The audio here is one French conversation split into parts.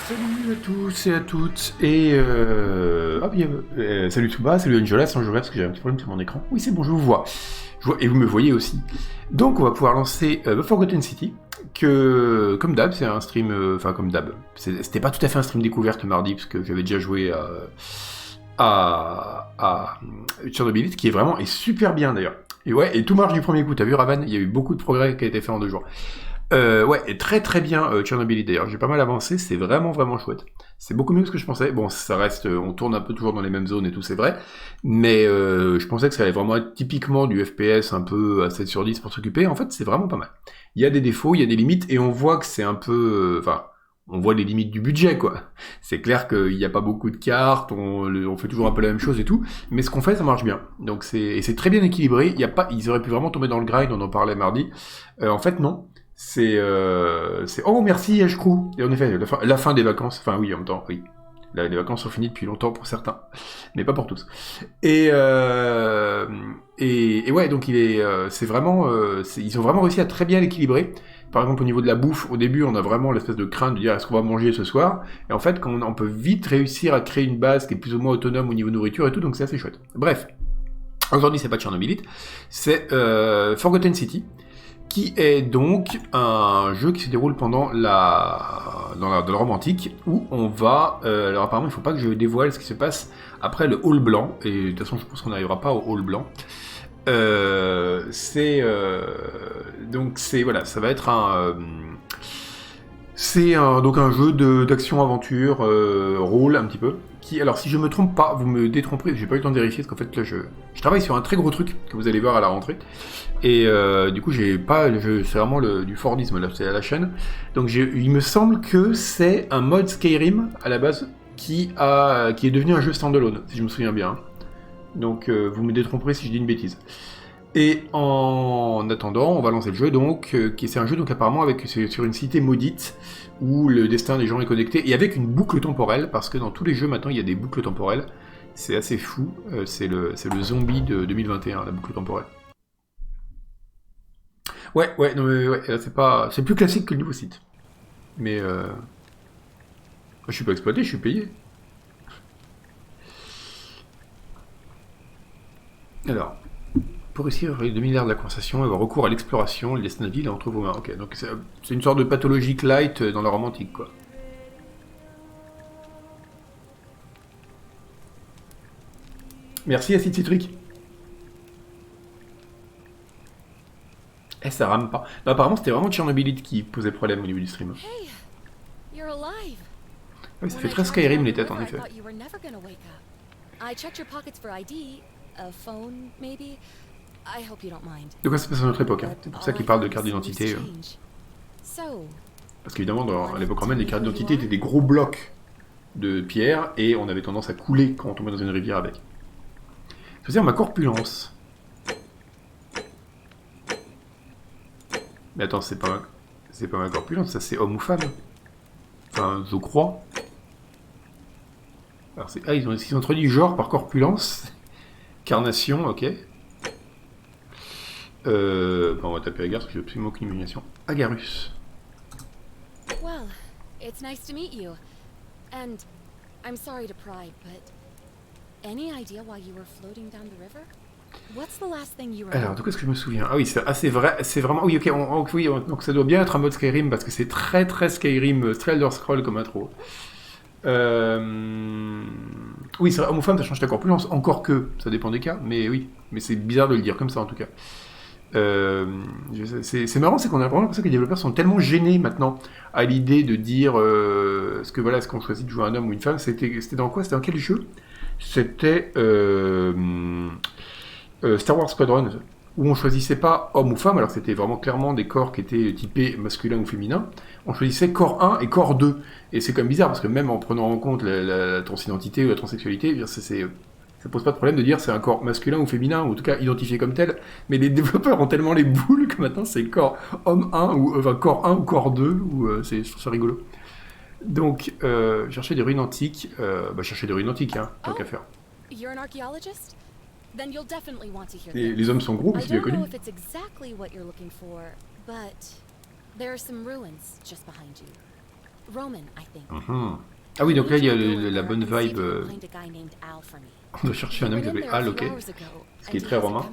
Salut à tous et à toutes, et salut Touba, salut Angela, sans je vois parce que j'ai un petit problème sur mon écran. Oui c'est bon, je vous vois. Et vous me voyez aussi. Donc on va pouvoir lancer Forgotten City, que comme d'hab c'est un stream, comme d'hab, c'était pas tout à fait un stream découverte mardi, parce que j'avais déjà joué à Chernobyl, qui est vraiment super bien d'ailleurs. Et ouais, et tout marche du premier coup, t'as vu Ravan, il y a eu beaucoup de progrès qui a été fait en 2 jours. Ouais, et très très bien Chernobyl d'ailleurs, j'ai pas mal avancé, c'est vraiment chouette. C'est beaucoup mieux que ce que je pensais. Bon, ça reste, on tourne un peu toujours dans les mêmes zones et tout, c'est vrai, mais je pensais que ça allait vraiment être typiquement du FPS un peu à 7 sur 10 pour s'occuper. En fait, c'est vraiment pas mal. Il y a des défauts, il y a des limites, et on voit que c'est un peu... on voit les limites du budget, quoi. C'est clair qu'il n'y a pas beaucoup de cartes, on fait toujours un peu la même chose et tout, mais ce qu'on fait, ça marche bien. Donc c'est très bien équilibré, il y a pas, ils auraient pu vraiment tomber dans le grind, on en parlait mardi. En fait, non. C'est oh merci Ashcrew. Et en effet la fin des vacances, enfin oui en même temps oui, les vacances sont finies depuis longtemps pour certains, mais pas pour tous. Et ouais, donc c'est vraiment ils ont vraiment réussi à très bien l'équilibrer. Par exemple au niveau de la bouffe, au début on a vraiment l'espèce de crainte de dire est-ce qu'on va manger ce soir, et en fait quand on peut vite réussir à créer une base qui est plus ou moins autonome au niveau nourriture et tout, donc c'est assez chouette. Bref, aujourd'hui c'est pas Chernobyl, c'est Forgotten City, qui est donc un jeu qui se déroule pendant dans le Rome antique, où on va... alors apparemment, il ne faut pas que je dévoile ce qui se passe après le hall blanc, et de toute façon, je pense qu'on n'arrivera pas au hall blanc. Donc voilà, ça va être donc un jeu d'action-aventure, rôle un petit peu, qui, alors si je me trompe pas, vous me détromperez, j'ai pas eu le temps de vérifier, parce qu'en fait là je travaille sur un très gros truc, que vous allez voir à la rentrée, et du coup c'est vraiment du Fordisme là, c'est à la chaîne, donc il me semble que c'est un mode Skyrim, à la base, qui est devenu un jeu standalone, si je me souviens bien, donc vous me détromperez si je dis une bêtise. Et en attendant, on va lancer le jeu donc, c'est un jeu donc apparemment sur une cité maudite où le destin des gens est connecté, et avec une boucle temporelle, parce que dans tous les jeux maintenant il y a des boucles temporelles. C'est assez fou, c'est le zombie de 2021, la boucle temporelle. Ouais, non mais ouais, là c'est plus classique que le nouveau site. Mais je suis pas exploité, je suis payé. Alors, pour réussir les 2 milliards de la conversation, avoir recours à l'exploration, le destin de la ville est entre vos mains. Ok, donc c'est une sorte de pathologique light dans la romantique, quoi. Merci, acide citrique. Ça rame pas. Non, apparemment, c'était vraiment Chernobyl qui posait problème au niveau du stream. Oui, ça fait très Skyrim les têtes, en effet. De quoi ça se passe à notre époque, hein. C'est pour ça qu'ils parlent de carte d'identité. Parce qu'évidemment, à l'époque romaine, les cartes d'identité étaient des gros blocs de pierre, et on avait tendance à couler quand on tombait dans une rivière avec. C'est-à-dire ma corpulence. Mais attends, c'est pas ma corpulence, ça c'est homme ou femme. Enfin, je crois. Alors ils ont introduit genre par corpulence. Carnation, ok. On va taper Agar parce que j'ai absolument aucune imagination. Agarus. Well, it's nice to meet you. And I'm sorry to pry, but any idea why you were floating down the river? What's the last thing you remember? Alors, de quoi est-ce que je me souviens? Ah oui, c'est vrai, c'est vraiment... Oui, ok, oui, donc ça doit bien être un mode Skyrim, parce que c'est très Skyrim, très Elder Scroll comme intro. Oui, c'est vrai, homme ou femme, ça change ta corpulence, encore que, ça dépend des cas, mais oui, mais c'est bizarre de le dire comme ça, en tout cas. C'est marrant, c'est qu'on a vraiment l'impression que les développeurs sont tellement gênés maintenant à l'idée de dire est-ce qu'on choisit de jouer un homme ou une femme. C'était dans quoi? C'était dans quel jeu? C'était Star Wars Squadron, où on choisissait pas homme ou femme, alors c'était vraiment clairement des corps qui étaient typés masculin ou féminin. On choisissait corps 1 et corps 2. Et c'est comme bizarre, parce que même en prenant en compte la transidentité ou la transsexualité, ça pose pas de problème de dire c'est un corps masculin ou féminin, ou en tout cas identifié comme tel, mais les développeurs ont tellement les boules que maintenant c'est corps homme 1, ou corps 1 ou corps 2, ou je trouve ça rigolo. Donc, chercher des ruines antiques, chercher des ruines antiques, hein, tant qu'à faire. Les hommes sont gros, mais c'est bien connu. Roman, I think. Mhm. Ah oui, donc là, il y a la bonne See if vibe. you can find a guy named Al for me. On doit chercher un homme qui s'appelait Al, ok. Ce qui est très romain.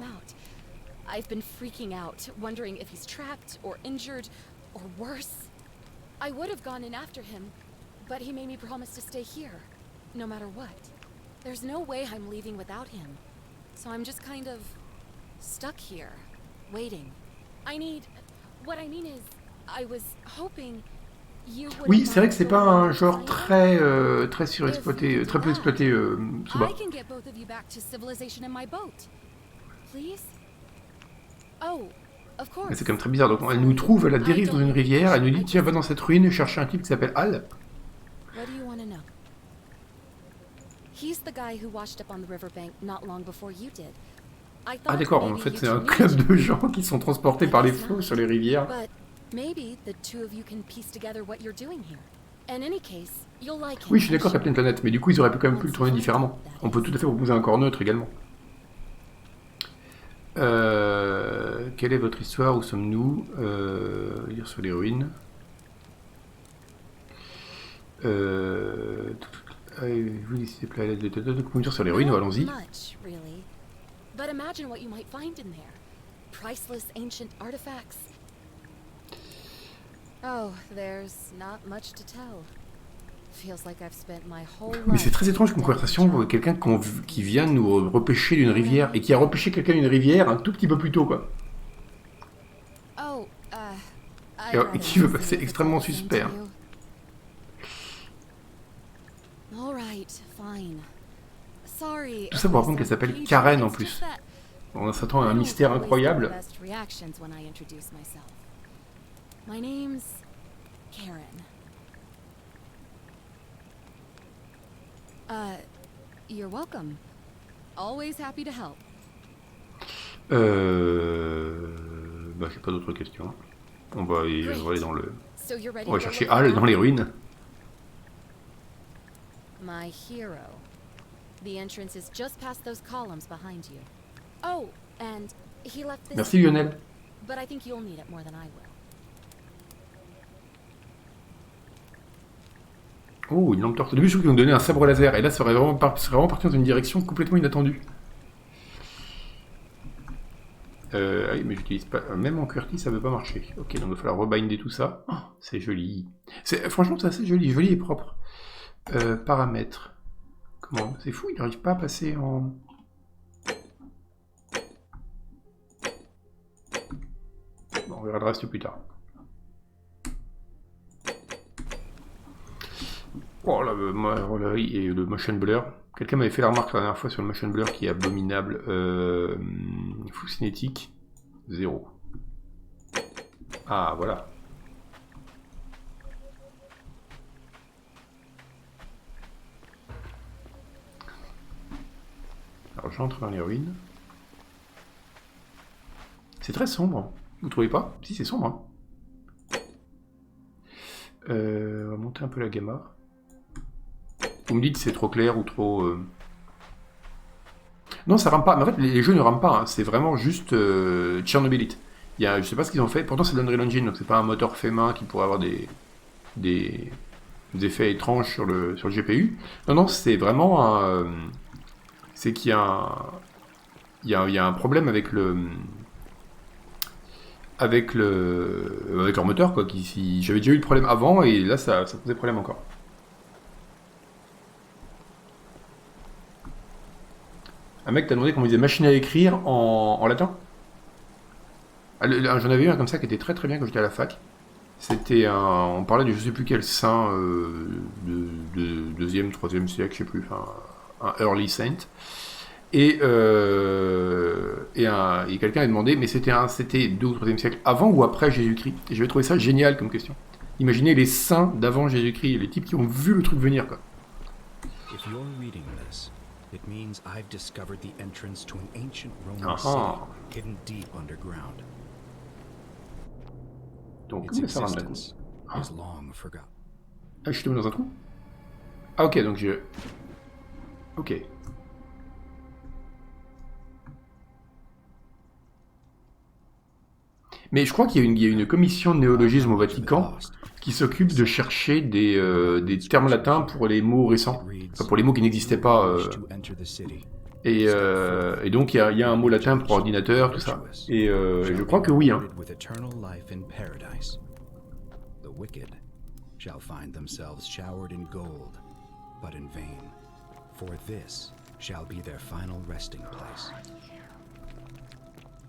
I've been freaking out, wondering if he's trapped or injured or worse. I would have gone in after him, but he made me promise to stay here, no matter what. There's no way I'm leaving without him. So I'm just kind of stuck here, waiting. What I mean is, I was hoping you would. Oui, c'est vrai que c'est pas un genre très très surexploité, très peu exploité sous bas. I can get both of you back to civilization in my boat. Please? Oh, of course. Mais c'est quand même très bizarre. Donc elle nous trouve à la dérive dans une rivière, elle nous dit tiens va dans cette ruine chercher un type qui s'appelle Al. What do you want to know? He's the guy who washed up on the riverbank not long before you did. I thought Ah d'accord, en maybe fait you c'est two un knew club each de other. gens qui sont transportés par les flots sur les rivières. But maybe the two of you can piece together what you're doing here. In any case, you'll like him. Oui, je suis d'accord, Captain Planet, mais du coup ils auraient quand même pu le tourner différemment. On peut tout à fait proposer un corps neutre également. Quelle est votre histoire? Où sommes-nous? Lire sur les ruines. Vous décidez de la dire sur les ruines, allons-y. Much, really. But imagine what you might find in there. Priceless ancient artifacts. Oh, there's not much to tell. Feels like I've spent my whole life. Mais c'est très étrange comme conversation, quelqu'un qui vient nous repêcher d'une rivière, et qui a repêché quelqu'un d'une rivière un tout petit peu plus tôt, quoi. Oh, Et qui veut passer extrêmement suspect. Hein. Tout ça pour apprendre qu'elle s'appelle Karen en plus. On s'attend à un mystère incroyable. My name's Karen. You're welcome. Always happy to help. Bah, j'ai pas d'autres questions. On va aller dans le. So you're ready On va to chercher look Al around? dans les ruines. My hero. The entrance is just past those columns behind you. Oh, and he left this. Merci Lionel. But I think you'll need it more than I will. Oh, une lampe torche. Au début, je crois qu'ils nous donnaient un sabre laser, et là, ça serait vraiment parti dans une direction complètement inattendue. Ah oui, mais j'utilise pas. Même en QWERTY, ça veut pas marcher. Ok, donc il va falloir rebinder tout ça. Oh, c'est joli. Franchement, c'est assez joli, joli et propre. Paramètres. Comment? C'est fou, il n'arrive pas à passer en. Bon, on verra le reste plus tard. Oh là, et le motion blur. Quelqu'un m'avait fait la remarque la dernière fois sur le motion blur qui est abominable. Fou cinétique, 0. Ah, voilà. Alors j'entre dans les ruines. C'est très sombre, vous trouvez pas? Si, c'est sombre. Hein. On va monter un peu la gamma. Vous me dites si c'est trop clair ou trop... Non, ça rame pas. Mais en fait, les jeux ne rament pas. Hein. C'est vraiment juste Tchernobylite. Je sais pas ce qu'ils ont fait. Pourtant, c'est l'Unreal Engine, donc c'est pas un moteur fait main qui pourrait avoir des effets étranges sur le GPU. Non, non, c'est vraiment un... c'est qu'il y a un problème avec leur moteur, quoi. J'avais déjà eu le problème avant, et là, ça posait problème encore. Un mec t'a demandé comment il disait machine à écrire en latin. J'en avais eu un comme ça qui était très très bien quand j'étais à la fac. C'était on parlait de je sais plus quel saint de 2e, 3e siècle, je sais plus, enfin un early saint. Et quelqu'un a demandé, mais c'était 2 ou 3e siècle avant ou après Jésus-Christ? Et j'avais trouvé ça génial comme question. Imaginez les saints d'avant Jésus-Christ, les types qui ont vu le truc venir, quoi. If you're reading this, it means I've discovered the entrance to an ancient Roman city hidden deep underground. Donc, Its comment ça rame là? existence is long forgotten. Ah, je suis tombé dans un trou? Ah, ok, donc je... Ok. Mais je crois qu'il y a une commission de néologisme au Vatican qui s'occupe de chercher des termes latins pour les mots récents, enfin pour les mots qui n'existaient pas. Et donc il y a un mot latin pour ordinateur, tout ça. Et je crois que oui. Hein. Shall find themselves showered in gold, but in vain, for this shall be their final resting place.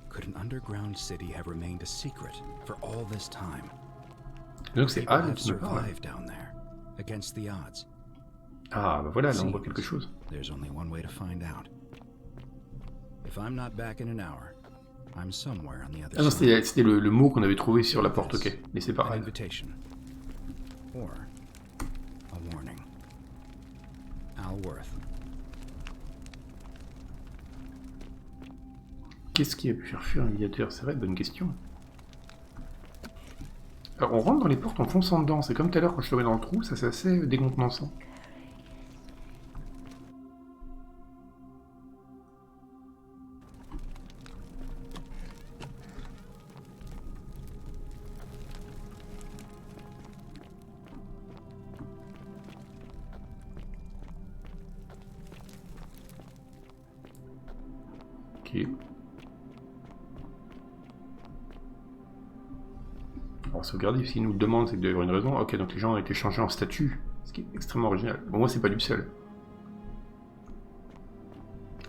Could an underground city have remained a secret for all this time? Donc c'est Al qui me parle. Down there, against the odds. Ah, bah voilà, là on voit quelque chose. There's only one way to find out. If I'm not back in an hour, I'm somewhere on the other Ah non, side. c'était le mot qu'on avait trouvé sur la porte, ok. Mais c'est An pareil. invitation. Or a warning. Alworth. Qu'est-ce qui a pu faire fuir un médiateur? C'est vrai, bonne question. Alors on rentre dans les portes en fonçant dedans, c'est comme tout à l'heure quand je tombais dans le trou, ça c'est assez décontenançant. Ok. On va sauvegarder, s'ils nous le demandent, c'est qu'il doit y avoir une raison. Ok, donc les gens ont été changés en statue, ce qui est extrêmement original. Bon, moi, c'est pas du seul.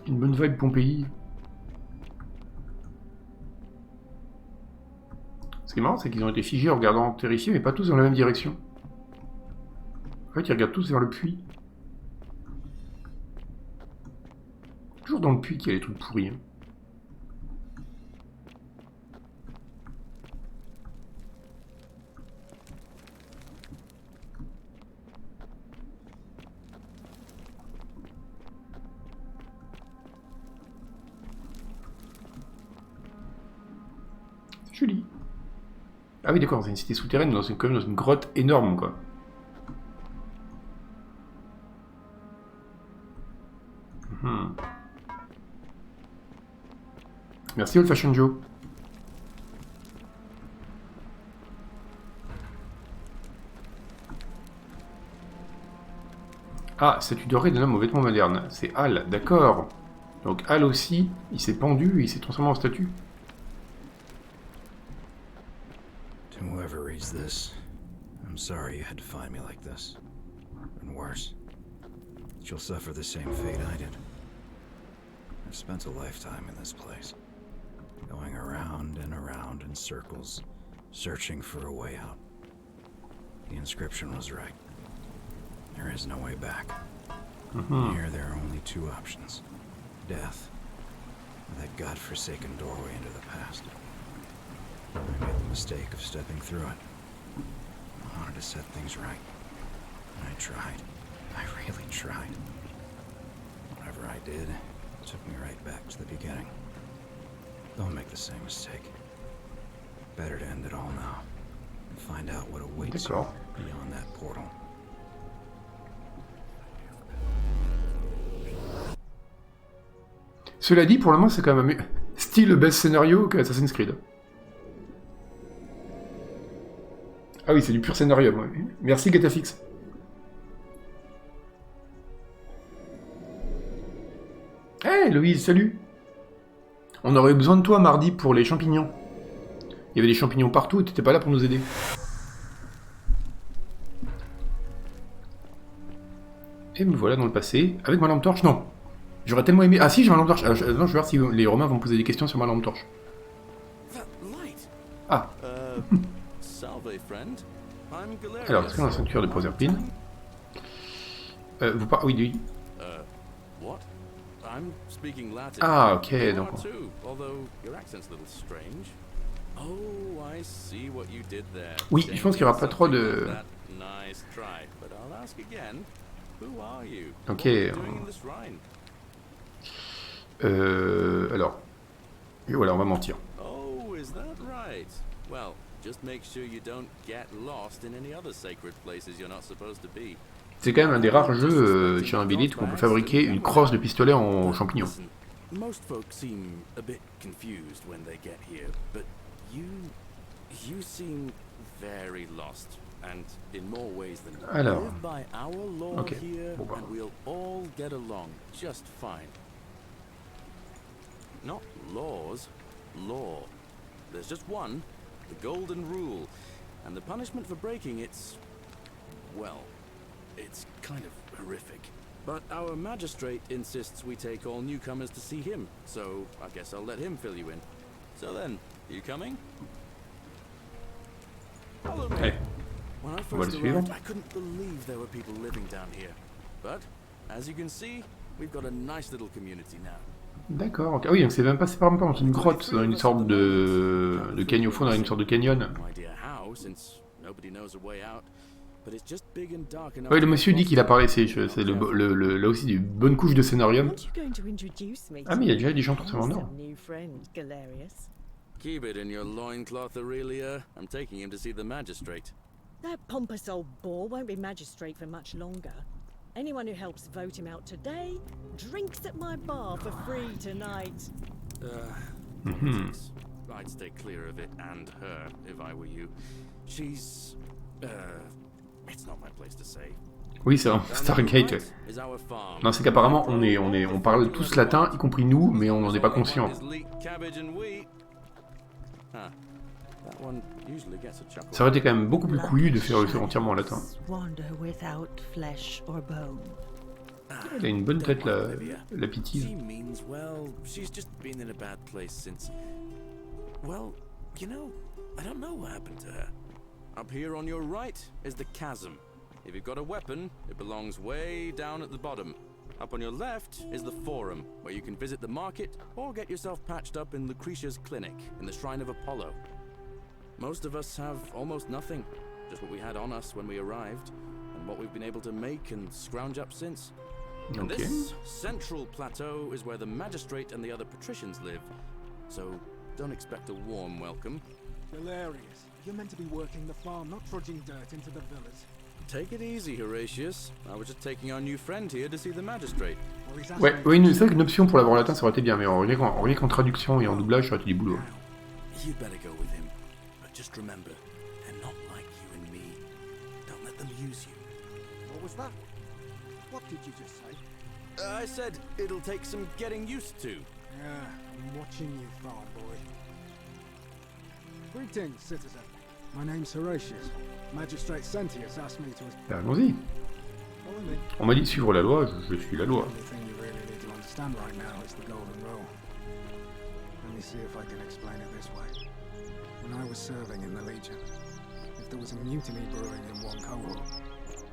Une bonne vibe Pompéi. Ce qui est marrant, c'est qu'ils ont été figés en regardant terrifiés, mais pas tous dans la même direction. En fait, ils regardent tous vers le puits. Toujours dans le puits qu'il y a les trucs pourris. Hein. Joli. Ah oui, d'accord, c'est une cité souterraine quand même dans une grotte énorme, quoi. Merci Old Fashion Joe. Ah, statue dorée d'un homme aux vêtements modernes. C'est Al, d'accord. Donc Al aussi, il s'est pendu, il s'est transformé en statue. To whoever reads this, I'm sorry you had to find me like this. And worse, you'll suffer the same fate I did. I've spent a lifetime in this place, going around and around in circles, searching for a way out. The inscription was right. There is no way back. Here there are only two options. Death, or that godforsaken doorway into the past. I made the mistake of stepping through it. I wanted to set things right. And I tried. I really tried. Whatever I did, it took me right back to the beginning. Don't make the same mistake. Better to end it all now. And find out what awaits you beyond that portal. Cela dit, pour le moment, c'est quand même un style best scénario qu'Assassin's Creed. Ah oui, c'est du pur scénario. Ouais. Merci Getafix. Hey Louise, salut. On aurait eu besoin de toi mardi pour les champignons. Il y avait des champignons partout et t'étais pas là pour nous aider. Et me voilà dans le passé, avec ma lampe torche, non. J'aurais tellement aimé... Ah si, j'ai ma lampe torche. Non, je vais voir si les Romains vont me poser des questions sur ma lampe torche. Ah. Alors, est-ce qu'on a la ceinture de Proserpine? Vous parlez... Oui, oui. Ah, ok, donc... Oui, je pense qu'il n'y aura pas trop de... Ok. Alors... Et voilà, on va mentir. C'est quand même un des rares jeux sur un Billet où on peut fabriquer une crosse de pistolet en champignons. Most folks seem a bit confused when they get here, but you seem very lost. and in more ways than Alors. live by our law Ok. here, Bon bah. and we'll all get along just fine. Not laws, law. There's just one, the golden rule, and the punishment for breaking it's, well, it's kind of horrific. But our magistrate insists we take all newcomers to see him, so I guess I'll let him fill you in. So then, you coming? Follow me. Allez. When I On va le first suivre. arrived, I couldn't believe there were people living down here. But, as you can see, we've got a nice little community now. D'accord, ok. Ah oui, donc c'est même pas dans une grotte, c'est dans une sorte de canyon, au fond, dans une sorte de canyon. No idea how, since nobody knows a way out. But it's just big and dark enough. Oui, le monsieur dit qu'il a parlé, c'est là aussi une bonne couche de scénarium. Aren't you going to introduce me Ah mais il y a déjà des gens totalement nord. some new friend, Galerius? Keep it in your loincloth, Aurelia. I'm taking him to see the magistrate. That pompous old bore won't be magistrate for much longer. Anyone who helps vote him out today drinks at my bar for free tonight. Politics. I'd stay clear of it and her if I were you. She's, it's not my place to say. Oui, c'est vraiment Stargate. Ouais. Is our farm. Non, c'est qu'apparemment on parle tous latin, y compris nous, mais on n'en est pas conscient. Is leek, cabbage and wheat. Huh. That one usually gets a chuckle. Ça aurait été quand même beaucoup plus couillu de faire le faire entièrement en latin. Wander without flesh or bone. Elle a une bonne tête, la She pitise. means well. She's just been in a bad place since. Well, you know, I don't know what happened to her. Up here on your right is the chasm. If you've got a weapon, it belongs way down at the bottom. Up on your left is the forum, where you can visit the market or get yourself patched up in Lucretia's clinic in the Shrine of Apollo. Most of us have almost nothing, just what we had on us when we arrived, and what we've been able to make and scrounge up since. And Ok. this central plateau is where the magistrate and the other patricians live, so don't expect a warm welcome. Hilarious. You're meant to be working the farm, not trudging dirt into the villas. Take it easy, Horatius. I was just taking our new friend here to see the magistrate. Or he's Ouais, asking oui, c'est vrai qu'une option pour l'avoir en latin, ça aurait été bien, mais en rien qu'en traduction et en doublage, ça aurait été du boulot. Now, you'd better go with him. But just remember, they're not like you and me. Don't let them use you. What was that? What did you just say? I said it'll take some getting used to. Yeah, I'm watching you, farm boy. Greetings, citizen. My name's Horatius. Magistrate Sentius asked me to... Ben, allons-y. Follow me. On m'a dit de suivre la loi, je suis la The loi. only thing you really need to understand right now is the golden rule. Let me see if I can explain it this way. When I was serving in the Legion, if there was a mutiny brewing in one cohort,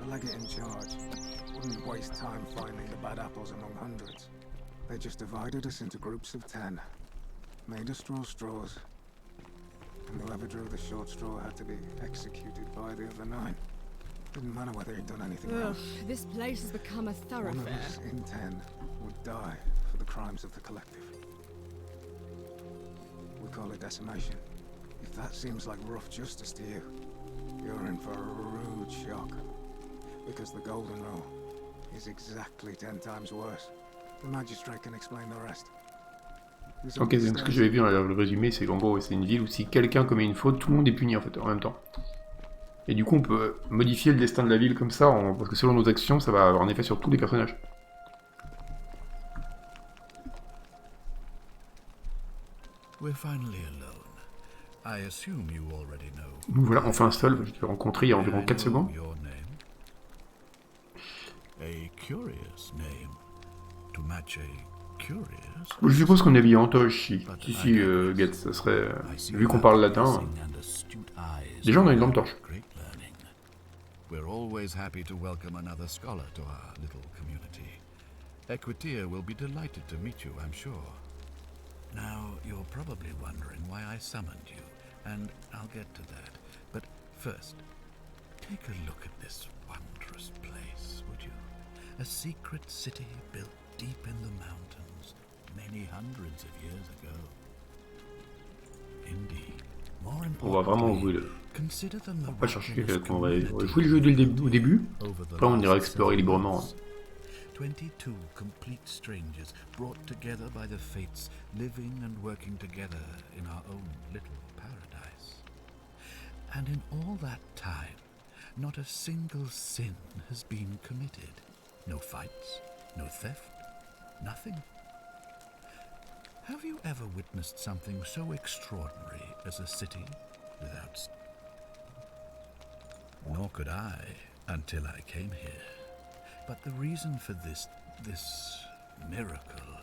the legate in charge wouldn't waste time finding the bad apples among hundreds. They just divided us into groups of 10, made us draw straws, and whoever drew the short straw had to be executed by the other 9. Didn't matter whether he'd done anything Ugh, wrong. this place has become a One of thoroughfare. us in 10 would die for the crimes of the collective. We call it decimation. If that seems like rough justice to you, you're in for a rude shock. Because the golden rule is exactly 10 times worse. The magistrate can explain the rest. There's Ok, only donc ce que j'avais vu dans le résumé, c'est qu'en gros, c'est une ville où si quelqu'un commet une faute, tout le monde est puni en fait, en même temps. Et du coup, on peut modifier le destin de la ville comme ça, parce que selon nos actions, ça va avoir un effet sur tous les personnages. We're finally alone. I assume you already know. Nous voilà enfin seul, je t'ai rencontré il y a environ 4 secondes. Your name? A curious name. To match a curious. Je suppose qu'on est habillé en toge ici. Ici, Getz, ça serait... vu qu'on parle latin... Des gens ont une lampe torche. Great learning. We're always happy to welcome another scholar to our little community. Equitia will be delighted to meet you, I'm sure. Now, you're probably wondering why I summoned you, and I'll get to that. But first, take a look at this wondrous place, would you? A secret city built deep in the mountains, many hundreds of years ago. Indeed. More On va vraiment importantly, jouer le... consider them the On va pas chercher wilderness quelqu'un, on va community jouer le jeu au début. over the Après on ira last explorer 7 librement. years. 22 complete strangers brought together by the fates, living and working together in our own little paradise. And in all that time, not a single sin has been committed. No fights, no theft, nothing. Have you ever witnessed something so extraordinary as a city without... Nor could I, until I came here. But the reason for this miracle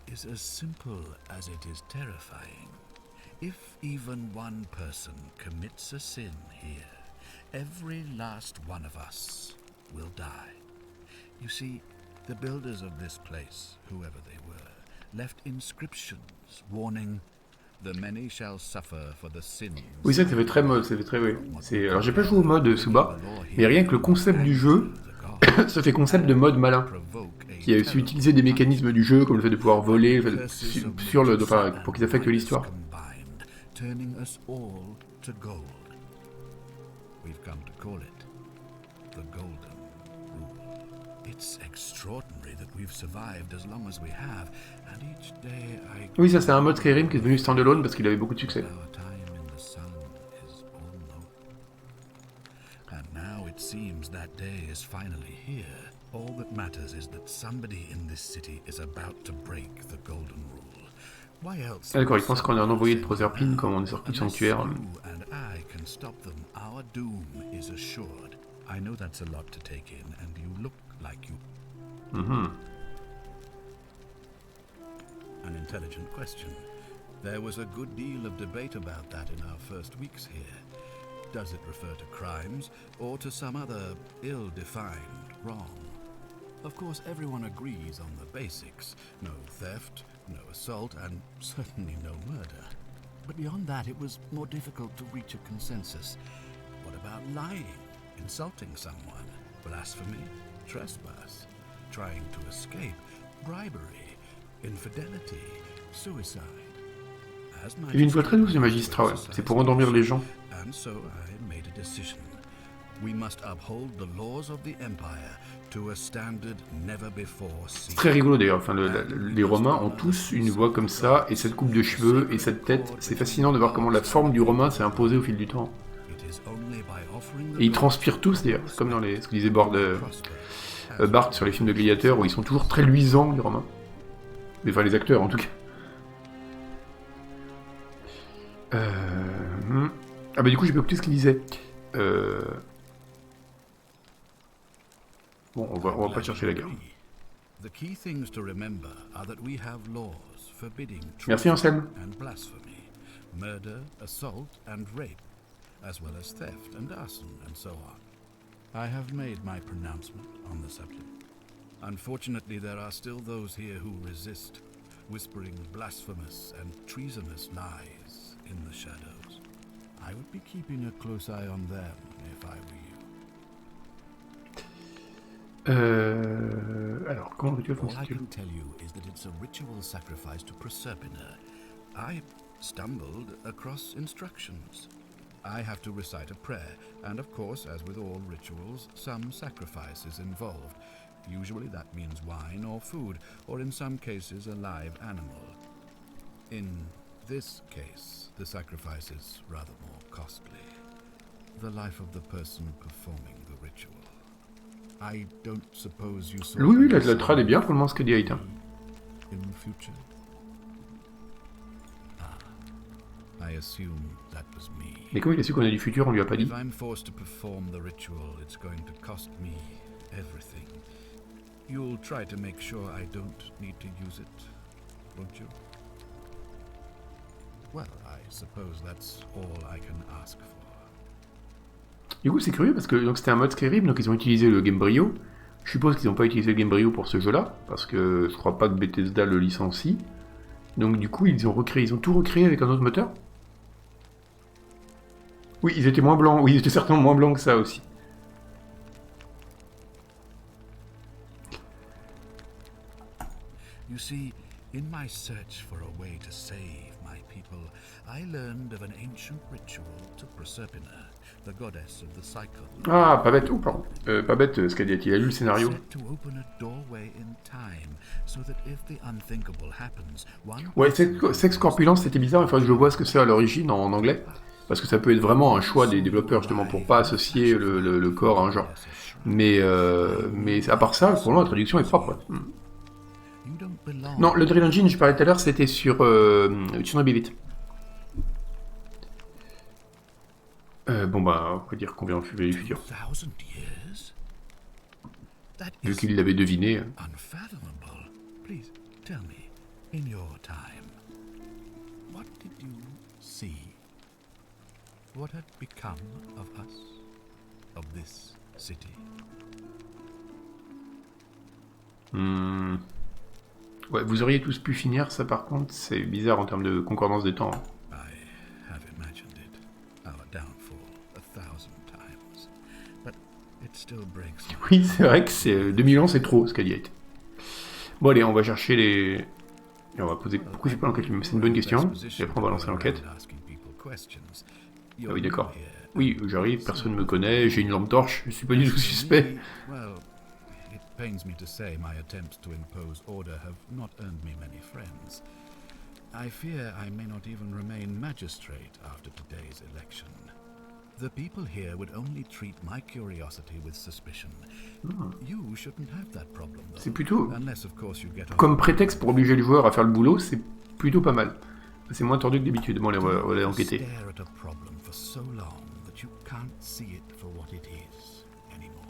is as simple as it is terrifying. If even one person commits a sin here, every last one of us will die. You see, the builders of this place, whoever they were, left inscriptions warning the many shall suffer for the sins. Oui, ça fait très mode, ça fait très... Oui. Alors j'ai pas joué au mode Suba, mais rien que le concept du jeu, ça fait concept de mode malin, qui a su utiliser des mécanismes du jeu, comme le fait de pouvoir voler, sur le... Enfin, pour qu'ils affectent l'histoire. Turning us all to gold. We've come to call it the Golden Rule. It's extraordinary that we've survived as long as we have, and each day I... Oui, ça c'est un mode Skyrim qui est devenu standalone parce qu'il avait beaucoup de succès. Our time in the sun is almost... And now it seems that day is finally here. All that matters is that somebody in this city is about to break the Golden Rule. Why else? Ah, d'accord, il pense qu'on a un envoyé de Proserpine comme on est sorti du sanctuaire. And I can stop them. Our doom is assured. I know that's a lot to take in, and you look like you... An intelligent question. There was a good deal of debate about that in our first weeks here. Does it refer to crimes, or to some other ill-defined wrong? Of course, everyone agrees on the basics. No theft, no assault, and certainly no murder. But beyond that, it was more difficult to reach a consensus. What about lying, insulting someone, blasphemy, trespass, trying to escape, bribery, infidelity, suicide? Il y a une voix très douce du magistrat, ouais. C'est pour endormir les gens. And so I made a decision. We must uphold the laws of the empire to a standard never before seen. C'est très rigolo d'ailleurs. Enfin, les Romains ont tous une voix comme ça, et cette coupe de cheveux, et cette tête. C'est fascinant de voir comment la forme du Romain s'est imposée au fil du temps. Et ils transpirent tous d'ailleurs, c'est comme dans ce que disait Bart sur les films de gladiateurs, où ils sont toujours très luisants, les Romains. Enfin, les acteurs en tout cas. Ah bah du coup j'ai pas écouté ce qu'il disait. Bon, on va pas chercher la guerre. Merci Anselme. Murder, assault and rape, as well as theft and arson and so on. I have made my pronouncement on the subject. Unfortunately, there are still those here who resist, whispering blasphemous and treasonous lies in the shadows. I would be keeping a close eye on them if I were you. Alors, comment veux-tu faire All I can tell you is that it's a ritual sacrifice to Proserpina. I stumbled across instructions. I have to recite a prayer, and of course, as with all rituals, some sacrifice is involved. Usually that means wine or food, or in some cases a live animal. In this case, the sacrifice is rather more costly. The life of the person performing the ritual. I don't suppose you saw... Oui, la trad est bien pour le moment ce que dit Aïta. In future? I assume that was me. Mais comment il a su qu'on a du futur, on lui a pas dit. If I'm forced to perform the ritual, it's going to cost me everything. You'll try to make sure I don't need to use it, won't you? Well, I suppose that's all I can ask for. Du coup, c'est curieux parce que c'était un mode Skyrim, donc ils ont utilisé le Gamebryo. Je suppose qu'ils n'ont pas utilisé le Gamebryo pour ce jeu-là, parce que je crois pas que Bethesda le licencie. Donc du coup, ils ont tout recréé avec un autre moteur. Oui, ils étaient moins blancs. Oui, ils étaient certainement moins blancs que ça aussi. You see, in my search for a way to save my people, I learned of an ancient ritual to Proserpina, the goddess of the cycle. Ah, pas bête. Oh, pardon. Pas bête, ce qu'a dit. Il a lu le scénario. Ouais, Sex Corpulence, c'était bizarre. Il faudrait que je vois ce que c'est à l'origine en anglais. Parce que ça peut être vraiment un choix des développeurs, justement, pour pas associer le corps à un genre. Mais à part ça, pour moi, la traduction est propre. Ouais. Non, le Drill Engine, je parlais tout à l'heure, c'était sur Tchernobyl. Bon bah, on va dire combien on fait les futurs. Vu qu'il l'avait deviné. Unfathomable. Please tell me, in your time, what did you see? What had become of us, of this city? Ouais, vous auriez tous pu finir, ça par contre, c'est bizarre en termes de concordance des temps. I have imagined it, our downfall 1,000 times, but it still breaks. Oui, c'est vrai que c'est 2000 ans, c'est trop, ce qu'a dit. Bon allez, on va chercher les... Et on va poser... Pourquoi il fait pas l'enquête lui-même? C'est une bonne question. Et après on va lancer l'enquête. Ah oui, d'accord. Oui, j'arrive, personne ne me connaît, j'ai une lampe torche, je suis pas du tout suspect. It pains me to say my attempts to impose order have not earned me many friends. I fear I may not even remain magistrate after today's election. The people here would only treat my curiosity with suspicion. You shouldn't have that problem, though. C'est plutôt... Unless, of course, you get Comme prétexte pour obliger le joueur à faire le boulot, c'est plutôt pas mal. C'est moins tordu que d'habitude. Bon allez, on va aller enquêter. Stare at a problem for so long that you can't see it for what it is anymore.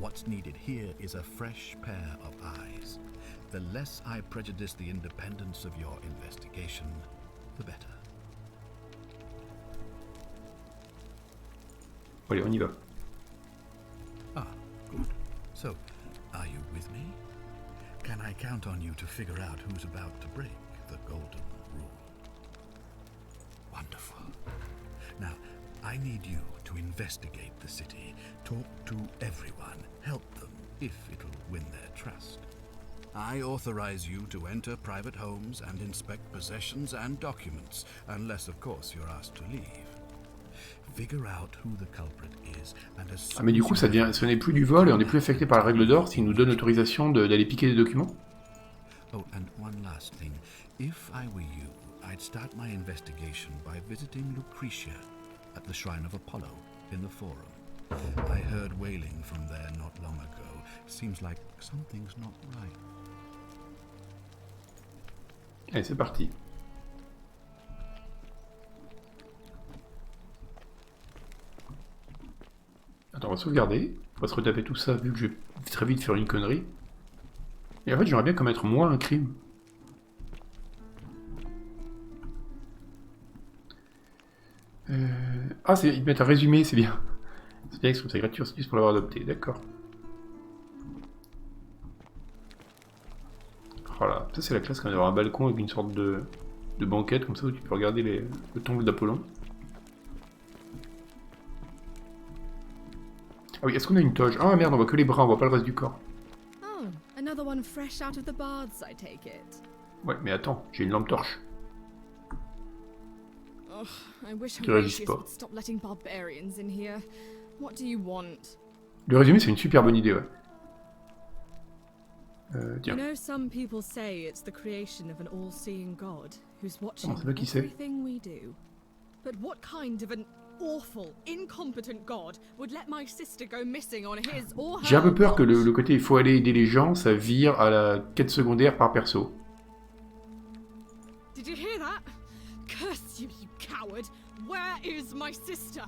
What's needed here is a fresh pair of eyes. The less I prejudice the independence of your investigation, the better. Allez, on y va. Ah, good. So, are you with me? Can I count on you to figure out who's about to break the golden rule? Wonderful. Now, I need you to investigate the city, talk to everyone, help them if it'll win their trust. I authorize you to enter private homes and inspect possessions and documents, unless, of course, you're asked to leave. Figure out who the culprit is, and as Ah mais du coup, ça devient, ce n'est plus du vol et on n'est plus affecté par la règle d'or s'il nous donne l'autorisation d'aller piquer des documents. Oh, and one last thing. If I were you, I'd start my investigation by visiting Lucretia at the Shrine of Apollo in the Forum. I heard wailing from there not long ago. Seems like something's not right. Allez, c'est parti. Attends, on va sauvegarder. On va se retaper tout ça, vu que je vais très vite faire une connerie. Et en fait, j'aimerais bien commettre moi un crime. Ah, ils mettent un résumé, c'est bien. C'est bien, comme ça, gratuit, c'est juste pour l'avoir adopté, d'accord. Voilà, ça c'est la classe quand il y aura un balcon avec une sorte de banquette, comme ça, où tu peux regarder le temple d'Apollon. Ah oui, est-ce qu'on a une toge? Ah merde, on voit que les bras, on voit pas le reste du corps. Oh, another one fresh out of the baths, I take it. Ouais, mais attends, j'ai une lampe torche. Oh, I wish Tu réagis Horatius pas. would stop letting barbarians in here. What do you want? Le résumé, c'est une super bonne idée, ouais. You Tiens. know, some people say it's the creation of an all-seeing God who's watching c'est pas qui c'est. everything we do. But what kind of an awful, incompetent God would let my sister go missing on his or her J'ai un peu peur que watch? le côté il faut aller aider les gens, ça vire à la quête secondaire par perso. Did you hear that? Curse you, you coward! Where is my sister?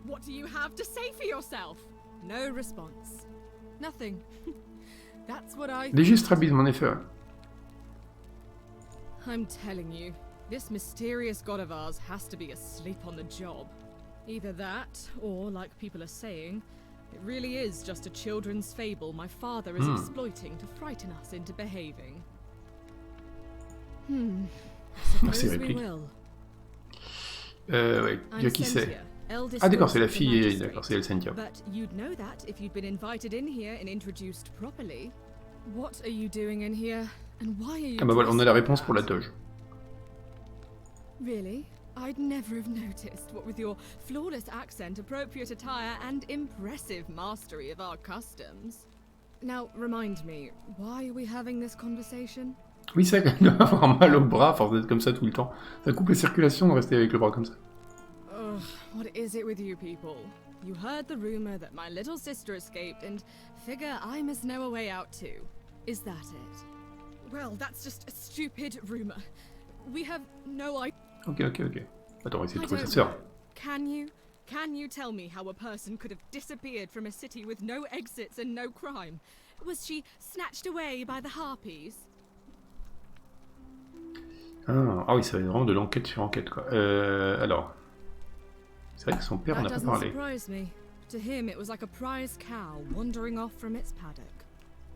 What do you have to say for yourself? No response. Nothing. That's what I... Léger strabisme en effet. Ouais. I'm telling you, this mysterious god of ours has to be asleep on the job. Either that, or, like people are saying, it really is just a children's fable my father is exploiting to frighten us into behaving. I Merci, suppose we réplique. will. Ouais, I'm dire qui c'est. Cynthia, eldest Ah d'accord, c'est la daughter of the fille, magistrate. d'accord, c'est elle, Cynthia. But you'd know that if you'd been invited in here and introduced properly. What are you doing in here? And why are you Ah bah voilà, on a la dressed réponse like pour la that? toge. Really? I'd never have noticed, what with your flawless accent, appropriate attire, and impressive mastery of our customs. Now, remind me, why are we having this conversation? Oui, ça doit avoir mal au bras à force d'être comme ça tout le temps. Ça coupe la circulation de rester avec le bras comme ça. Ugh, what is it with you people? You heard the rumor that my little sister escaped and figure I must know a way out too. Is that it? Well, that's just a stupid rumor. We have no idea. Ok. Attends, on va essayer de I trouver sa don't sœur. know. Can you tell me how a person could have disappeared from a city with no exits and no crime? Was she snatched away by the harpies? Ah oui, ça va être vraiment de l'enquête sur enquête, quoi. Alors... C'est vrai que son père, on That n'a pas doesn't parlé. surprise me. To him, it was like a prize cow wandering off from its paddock.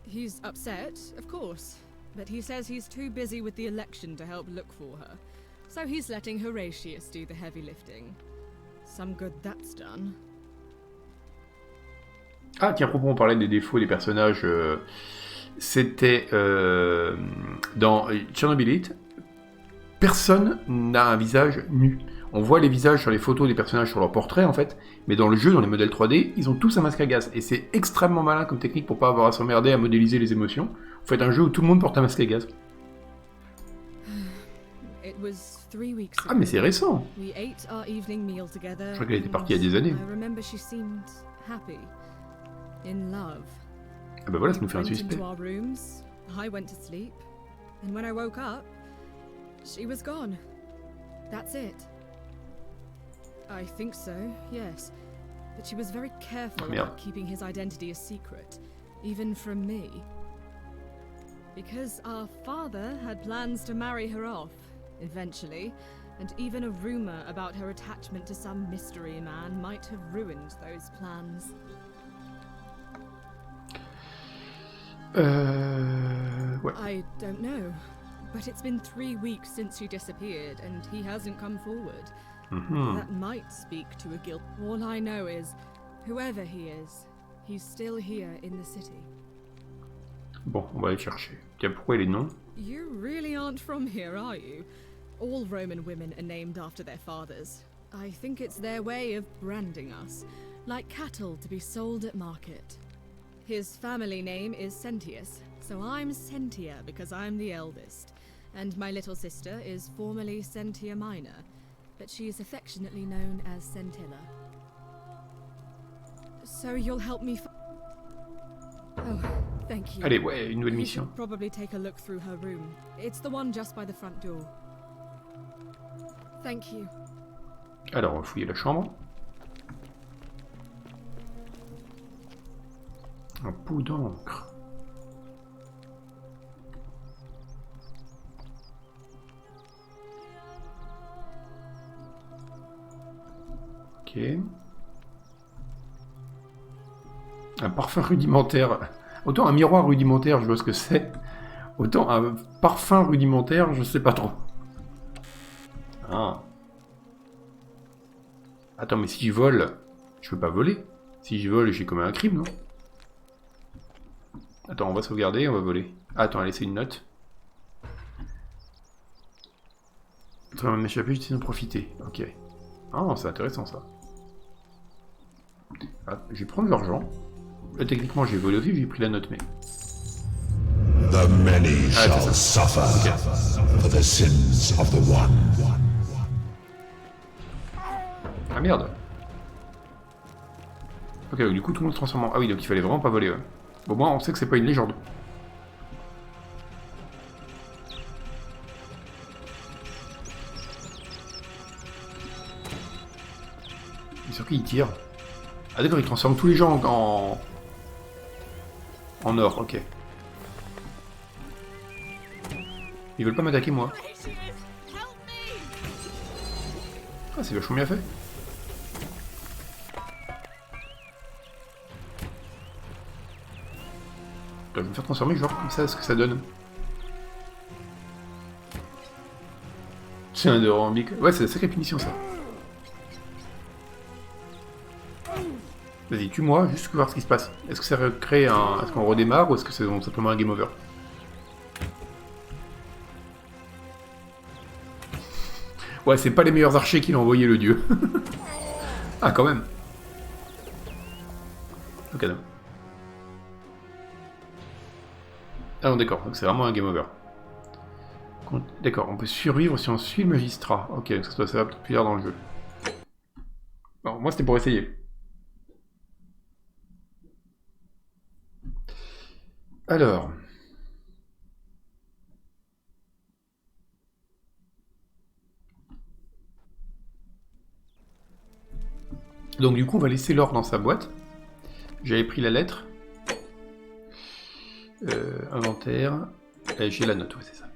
He's upset, of course, but he says he's too busy with the election to help look for her. So he's letting Horatius do the heavy lifting. Some good that's done. Ah tiens, à propos, on parlait des défauts des personnages. C'était dans Tchernobylite, personne n'a un visage nu. On voit les visages sur les photos des personnages sur leur portrait en fait, mais dans le jeu, dans les modèles 3D, ils ont tous un masque à gaz. Et c'est extrêmement malin comme technique pour pas avoir à s'emmerder à modéliser les émotions. Vous faites un jeu où tout le monde porte un masque à gaz. It was 3 weeks Ah mais c'est récent. We ate our evening meal together. Je crois qu'elle était partie il y a des années. I remember she seemed happy, in love. Ah bah voilà, ça nous fait un Went suspect. into our rooms. I went to sleep, and when I woke up, she was gone. That's it. I think so, yes. But she was very careful Merde. about keeping his identity a secret, even from me. Because our father had plans to marry her off, eventually, and even a rumor about her attachment to some mystery man might have ruined those plans. Ouais. I don't know, but it's been 3 weeks since she disappeared, and he hasn't come forward. That might speak to a guilt. All I know is, whoever he is, he's still here in the city. Bon, on va aller chercher. Tiens, pourquoi les noms? You really aren't from here, are you? All Roman women are named after their fathers. I think it's their way of branding us, like cattle to be sold at market. His family name is Sentius, so I'm Sentia because I'm the eldest, and my little sister is formerly Sentia Minor, but she is affectionately known as Sentilla. So you'll help me Oh, thank you. Allez, ouais, une nouvelle You mission. should probably take a look through her room. It's the one just by the front door. Thank you. Alors, on va fouiller la chambre. Un pot d'encre. Ok. Un parfum rudimentaire. Autant un miroir rudimentaire, je vois ce que c'est. Autant un parfum rudimentaire, je sais pas trop. Ah. Attends, mais si je vole, je peux pas voler. Si je vole, j'ai commis un crime, non? Attends, on va sauvegarder, on va voler. Ah, attends, laisser une note. Faudrait m'échapper, je en profiter. Ok. Ah, c'est intéressant ça. Ah, je vais prendre l'argent. Là, techniquement, j'ai volé aussi, j'ai pris la note, mais... The many Ah, shall c'est ça. suffer for the sins of the one. Ah merde. Ok, donc, du coup, tout le monde se transforme en... Ah oui, donc il fallait vraiment pas voler, ouais. Bon, moi, on sait que c'est pas une légende. Mais sur qui il tire? Ah d'accord, il transforme tous les gens en or, ok. Ils veulent pas m'attaquer, moi. Ah, c'est vachement bien fait. Je vais me faire transformer, je vais voir comme ça ce que ça donne. C'est un de Rambic. Ouais, c'est la sacrée punition, ça. Vas-y, tue-moi, juste voir ce qui se passe. Est-ce que ça recrée un... Est-ce qu'on redémarre ou est-ce que c'est simplement un game over? Ouais, c'est pas les meilleurs archers qu'il a envoyé, le dieu. Ah, quand même. Ok, non. Ah non, d'accord, donc c'est vraiment un game over. D'accord, on peut survivre si on suit le magistrat. Ok, donc ça va peut-être plus tard dans le jeu. Non, moi c'était pour essayer. Alors. Donc du coup, on va laisser l'or dans sa boîte. J'avais pris la lettre. Inventaire. J'ai la note, ouais, c'est ça.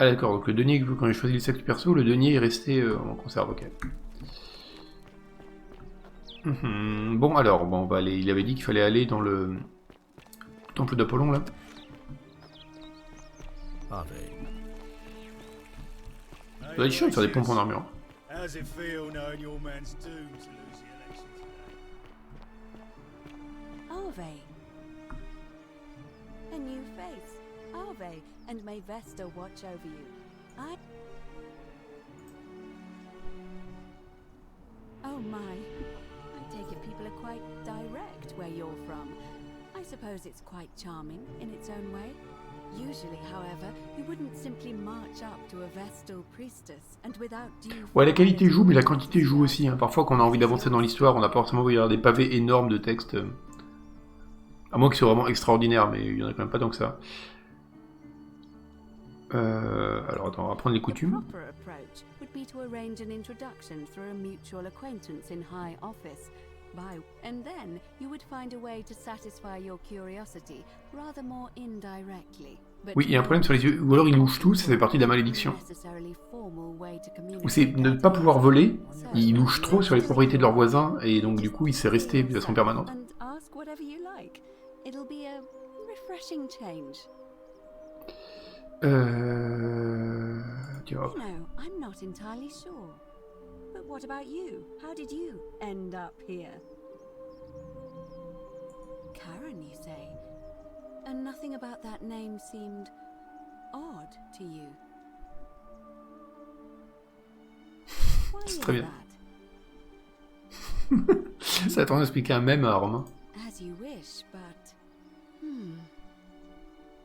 Ah d'accord, donc le denier, quand j'ai choisi le sexe perso, le denier est resté en conserve, ok. Bon alors, bon, on va aller, il avait dit qu'il fallait aller dans le temple d'Apollon là. Avec. Ça doit être chiant de faire des pompes en armure. How's it feel knowing your man's doomed to lose the election today? Ave. A new face. Ave, and may Vesta watch over you. Oh my. I take it people are quite direct where you're from. I suppose it's quite charming in its own way. Usually, however, you wouldn't simply march up to a Vestal priestess and without due... Ouais, la qualité joue, mais la quantité joue aussi. Hein. Parfois, quand on a envie d'avancer dans l'histoire, on n'a pas forcément envie d'avoir des pavés énormes de texte. À moins qu'ils soient vraiment extraordinaires, mais il n'y en a quand même pas tant que ça. Alors attends, on va prendre les coutumes. The proper approach would be to arrange an introduction through a mutual acquaintance in high office. And then you would find a way to satisfy your curiosity rather more indirectly. Oui, il y a un problème sur les yeux. Ou alors ils louchent tous, ça fait partie de la malédiction. Ou c'est ne pas pouvoir voler, ils louchent trop sur les propriétés de leurs voisins, et donc du coup il s'est resté de façon permanente. Tu vois. I'm not entirely sure. But what about you? How did you end up here? Karen, you say? And nothing about that name seemed odd to you. Why is Très bien. that? Ça a tendance à expliquer un mème à Romain. As you wish, but...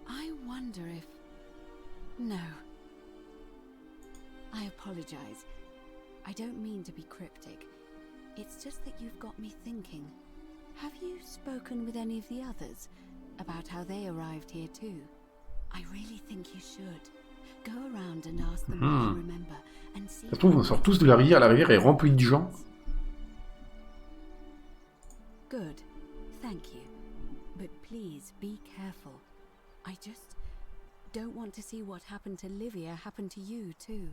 I wonder if... No. I apologize. I don't mean to be cryptic. It's just that you've got me thinking. Have you spoken with any of the others about how they arrived here too? I really think you should. Go around and ask them what they remember and see. Ça se trouve, on sort tous de la rivière est remplie de gens. Good. Thank you. But please be careful. I just don't want to see what happened to Livia happen to you too.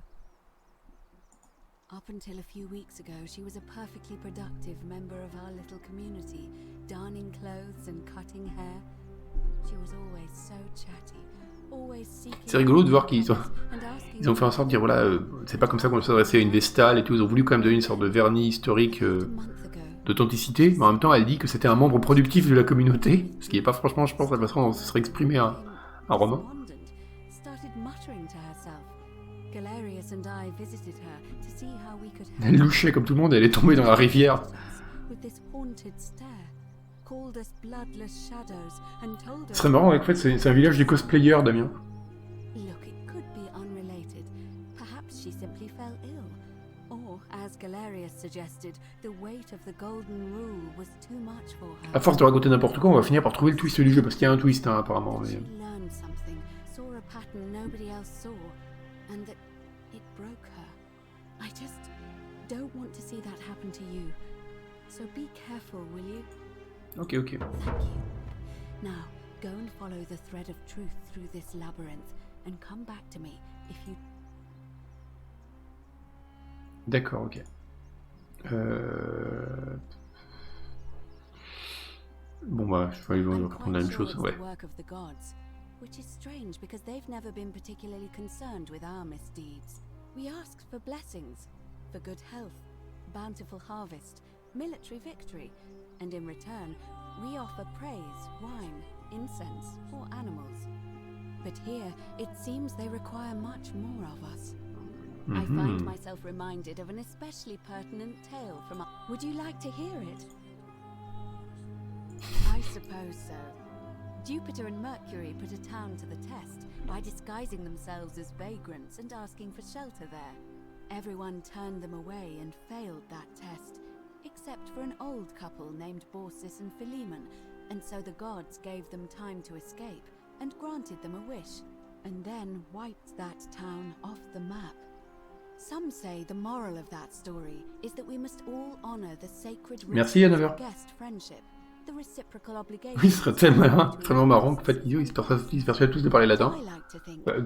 Up until a few weeks ago, she was a perfectly productive member of our little community, darning clothes and cutting hair. She was always so chatty, always seeking... C'est rigolo de voir qu'ils ont fait en sorte de dire, voilà, c'est pas comme ça qu'on doit s'adresser à une Vestale et tout. Ils ont voulu quand même donner une sorte de vernis historique d'authenticité, mais en même temps, elle dit que c'était un membre productif de la communauté, ce qui est pas franchement, je pense, la façon dont se serait exprimé un roman. Elle louchait comme tout le monde et elle est tombée dans la rivière. Ce serait marrant, en fait, c'est un village des cosplayers, Damien. À force de raconter n'importe quoi, on va finir par trouver le twist du jeu, parce qu'il y a un twist, hein, apparemment. Mais... I just don't want to see that happen to you. So be careful, will you? Ok, ok. Thank you. Now, go and follow the thread of truth through this labyrinth and come back to me if you... D'accord, ok. Bon bah, je vais reprendre la même chose, ouais. Which is strange because they've never been particularly concerned with our misdeeds. We asked for blessings, for good health, bountiful harvest, military victory, and in return, we offer praise, wine, incense, or animals. But here, it seems they require much more of us. I find myself reminded of an especially pertinent tale from... Would you like to hear it? I suppose so. Jupiter and Mercury put a town to the test by disguising themselves as vagrants and asking for shelter there. Everyone turned them away and failed that test, except for an old couple named Baucis and Philemon, and so the gods gave them time to escape and granted them a wish, and then wiped that town off the map. Some say the moral of that story is that we must all honor the sacred Merci, rituals 9 of heures. guest friendship, the reciprocal obligation. Oui, ce serait tellement marrant qu'en fait, ils se persuadent tous de parler latin.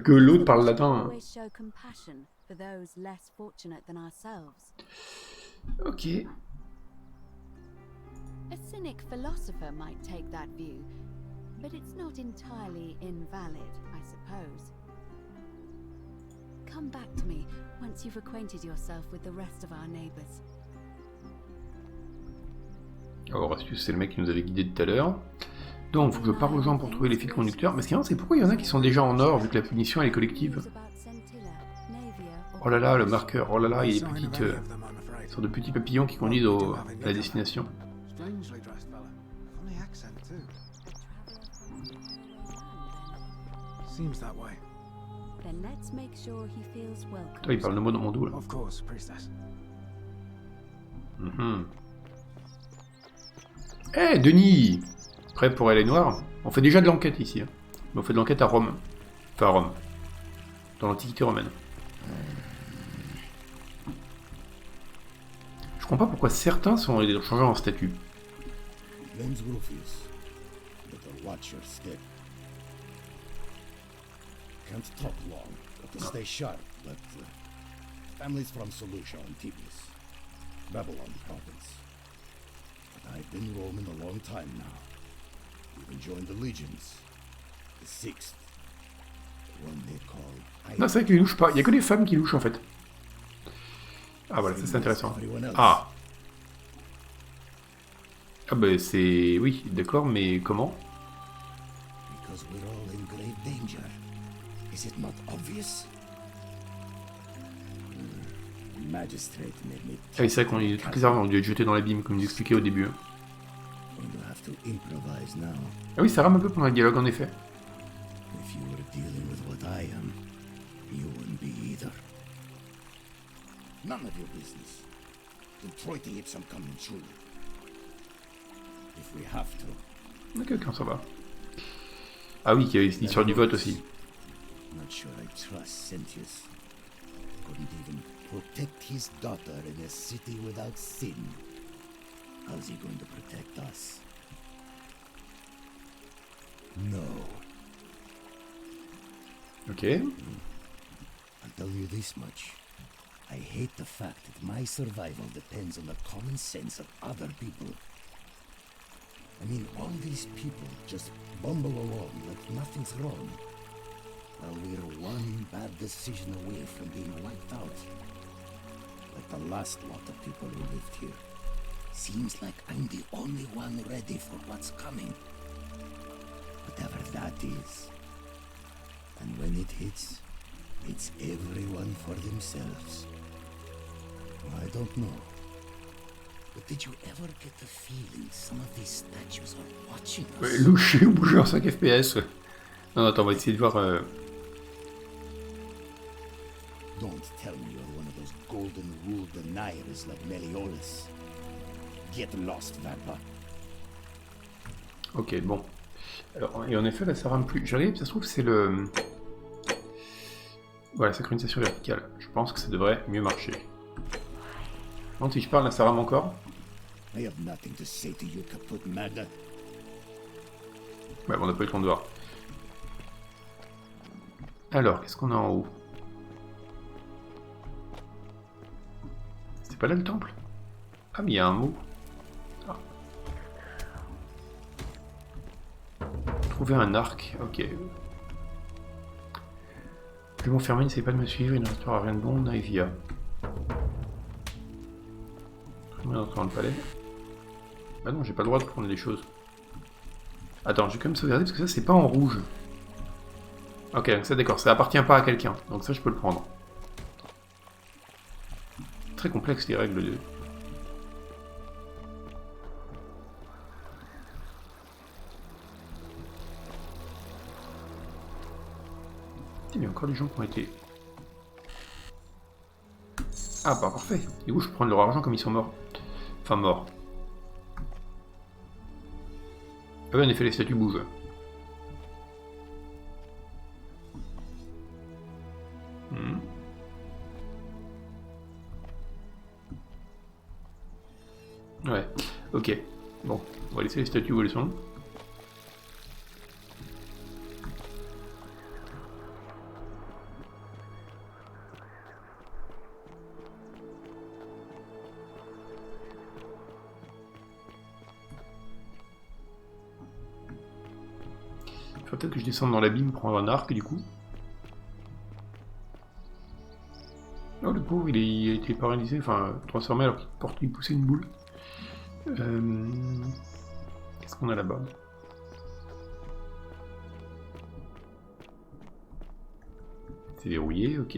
Que l'autre parle latin. Always show compassion for those less fortunate than ourselves. Ok. A cynic philosopher might take that view, but it's not entirely invalid, I suppose. Come back to me once you've acquainted yourself with the rest of our neighbors. Alors, Horatius, c'est le mec qui nous avait guidé tout à l'heure. Donc, faut que je parte aux gens pour trouver les fils conducteurs. Mais ce qui est marrant, c'est pourquoi il y en a qui sont déjà en or, vu que la punition, elle est collective. Oh là là, le marqueur. Oh là là, il y a des petites... sortes de petits papillons qui conduisent à la destination. Strangely dressed fella. Funny accent too. Seems that way. Then let's make sure he feels welcome. Oh, il parle de moi dans mon dos, là. Of course, priestess. Eh, Denis! Prêt pour aller noir? On fait déjà de l'enquête ici. Hein. Mais on fait de l'enquête à Rome. Enfin, à Rome. Dans l'Antiquité romaine. Je comprends pas pourquoi certains sont changés en statut. Name's Rufius. Better watch your step. Can't talk long. Got to stay sharp, but families from Seleucia and Tibnis. Babylon province. But I've been roaming a long time now. Even joined the legions. The sixth. The one they call... Non, c'est vrai qu'ils louchent pas. Il y a que les femmes qui louchent en fait. Ah voilà, ça c'est intéressant. Ah. Ah bah c'est... Oui, d'accord, mais comment? Because we're all in grave danger. Is it not obvious? Magistrate made me... Ah oui, c'est vrai qu'on est... Toutes les armes ont dû être jetées dans l'abîme, comme j'expliquais au début. Going to have to improvise now. Ah oui, ça rame un peu pendant le dialogue en effet. If you were dealing with what I am, you wouldn't be either. None of your business. You'll try to hit some coming through. If we have to. Ok, quand ça va. Ah oui, il y a l'histoire du vote aussi. Not sure I trust Sentius. Couldn't even protect his daughter in a city without sin. How's he going to protect us? No. Ok. I'll tell you this much. I hate the fact that my survival depends on the common sense of other people. I mean, all these people just bumble along like nothing's wrong. While we're one bad decision away from being wiped out. Like the last lot of people who lived here. Seems like I'm the only one ready for what's coming. Whatever that is. And when it hits, it's everyone for themselves. I don't know. But did you ever get the feeling some of these statues are watching us? Ouais, loucher ou bouger en 5 FPS. Ouais. Non, attends, on va essayer de voir... Don't tell me you're one of those golden rule deniers like Meliodas. Get lost, Vampa. Ok, bon. Alors, et en effet, là, ça rame plus. J'arrive, ça se trouve, c'est le... Voilà, synchronisation verticale. Je pense que ça devrait mieux marcher. Non, si je parle, là, ça rame encore. I have nothing to say to you, kaput mada. Ouais, bon, on n'a pas eu le temps de voir. Alors, qu'est-ce qu'on a en haut? C'est pas là le temple? Ah, mais il y a un mot. Ah. Trouver un arc, ok. Je vais m'enfermer, n'essayez pas de me suivre, il ne restera rien de bon, Naivia. On est dans le palais. Bah non, j'ai pas le droit de prendre des choses. Attends, je vais quand même sauvegarder parce que ça c'est pas en rouge. Ok, donc ça d'accord, ça appartient pas à quelqu'un, donc ça je peux le prendre. Très complexe les règles de... Il y a encore des gens qui ont été... Ah bah parfait. Du coup je peux prendre leur argent comme ils sont morts. Enfin morts. Ah oui en effet les statues bougent. Ouais, ok. Bon, on va laisser les statues où elles sont. Il faut peut-être que je descende dans l'abîme prendre un arc du coup. Oh le pauvre il a été paralysé, enfin transformé alors qu'il poussait une boule. Qu'est-ce qu'on a là-bas? C'est verrouillé, ok.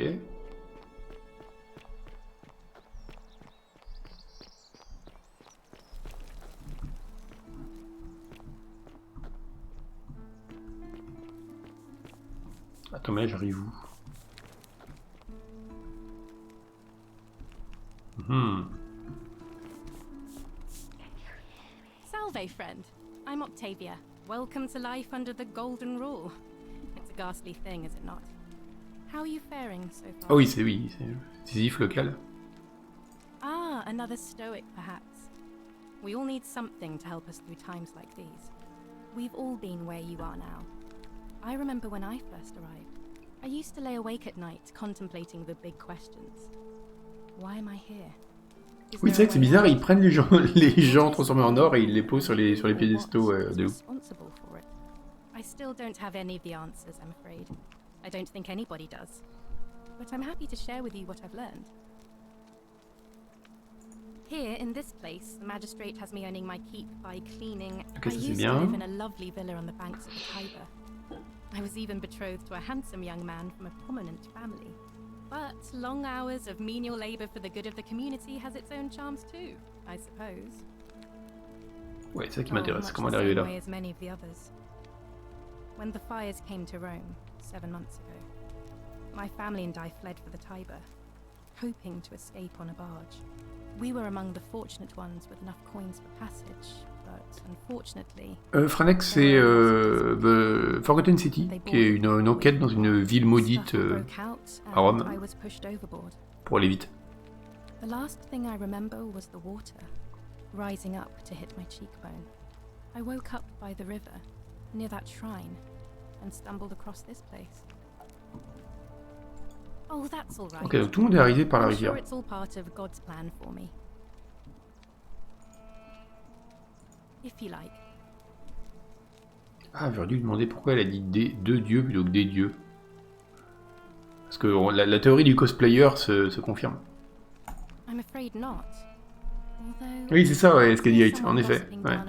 Attends mais j'arrive où? Salve, friend. I'm Octavia. Welcome to life under the Golden Rule. It's a ghastly thing, is it not? How are you faring so far? Ah oui, c'est Sisyphe local. Ah, another stoic, perhaps. We all need something to help us through times like these. We've all been where you are now. I remember when I first arrived. I used to lay awake at night contemplating the big questions. Why am I here? Oui, c'est vrai que c'est bizarre, ils prennent les gens transformés en or et ils les posent sur les piédestaux de ouf. I still don't have any of the answers, I'm afraid. I don't think anybody does. But I'm happy to share with you what I've learned. Here, in this place, the magistrate has me earning my keep by cleaning. Okay, I used to live in a lovely villa on the banks of the Tiber. I was even betrothed to a handsome young man from a prominent family. But long hours of menial labor for the good of the community has its own charms too, I suppose. Ouais, c'est ça qui m'intéresse, comment elle est arrivée là. As many of the others. When the fires came to Rome 7 months ago, my family and I fled for the Tiber, hoping to escape on a barge. We were among the fortunate ones with enough coins for passage, but unfortunately... Franex, c'est The Forgotten City, qui est une enquête dans une ville maudite à Rome, pour aller vite. The last thing I remember was the water, rising up to hit my cheekbone. I woke up by the river, near that shrine, and stumbled across this place. Oh, that's all right. Ok, donc tout le monde est arrivé par la rivière. It's all part of God's plan for me. If you like. Ah, j'aurais dû lui demander pourquoi elle a dit deux dieux plutôt que des dieux. Parce que la théorie du cosplayer se confirme. I'm afraid not. Oui, c'est ça, ouais, ce qu'a dit Hate, en effet. Ouais.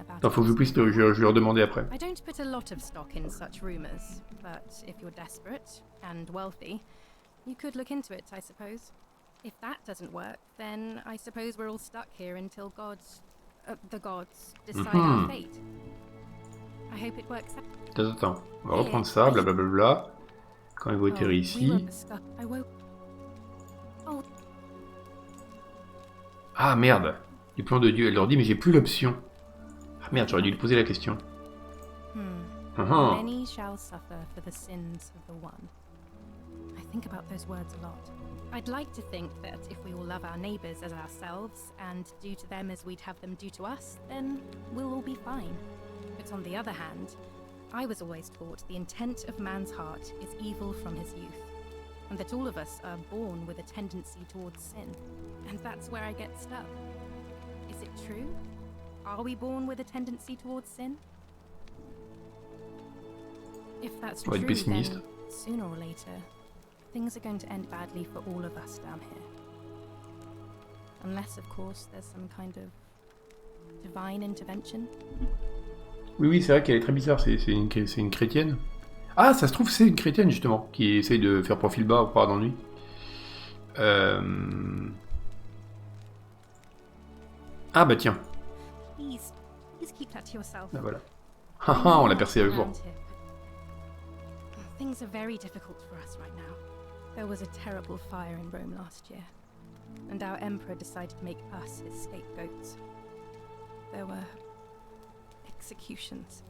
Attends, faut que je puisse je vais leur demander après. I don't put a lot of stock in such rumors, but if you're desperate and wealthy, you could look into it, I suppose. If that doesn't work, then I suppose we're all stuck here until the gods decide our fate. I hope it works out. Attends, on va reprendre ça, blablabla. Quand ils vont atterrir ici. Ah merde, les plans de Dieu, elle leur dit mais j'ai plus l'option. Ah merde, j'aurais dû lui poser la question. Many shall suffer for the sins of the one. I think about those words a lot. I'd like to think that if we all love our neighbors as ourselves and do to them as we'd have them do to us, then we'll all be fine. But on the other hand, I was always taught the intent of man's heart is evil from his youth, and that all of us are born with a tendency towards sin. And that's where I get stuck. Is it true? Are we born with a tendency towards sin? If that's true, then sooner or later, things are going to end badly for all of us down here. Unless, of course, there's some kind of divine intervention. Oui, c'est vrai qu'elle est très bizarre, c'est une chrétienne. Ah, ça se trouve, c'est une chrétienne, justement, qui essaye de faire profil bas au part d'ennui. Ah bah tiens. Please keep that to yourself. Ah voilà. Haha, on l'a percé à jour. Things are very difficult for us right now. There was a terrible fire in Rome last year, and our emperor decided to make us his scapegoats. There were executions.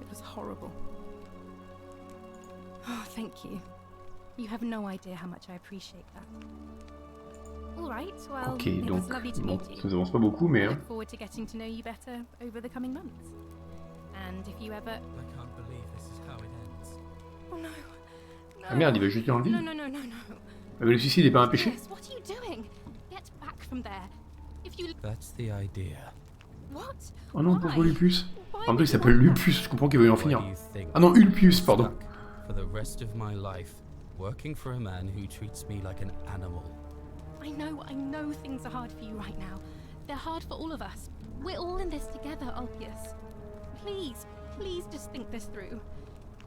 It was horrible. Oh, thank you. You have no idea how much I appreciate that. All right, well, Ok, it donc was lovely to bon, meet you. ça avance pas beaucoup, mais I hein. look forward to getting to know you better over the coming months. And if you ever... I can't believe this is how it ends. Oh no. Ah merde, il va jeter dans le vide. No, no, no, no, no. Mais le suicide n'est pas un péché. Yes, what are you doing? Get back from there. If you... That's the idea. What? Oh non, Why? pauvre Lupus. Why En would plus, il you s'appelle want that? Lupus, je comprends qu'il veuille en Why finir. do you think Ah non, Ulpius, pardon. stuck for the rest of my life, working for a man who treats me like an animal. I know things are hard for you right now. They're hard for all of us. We're all in this together, Ulpius. Please just think this through.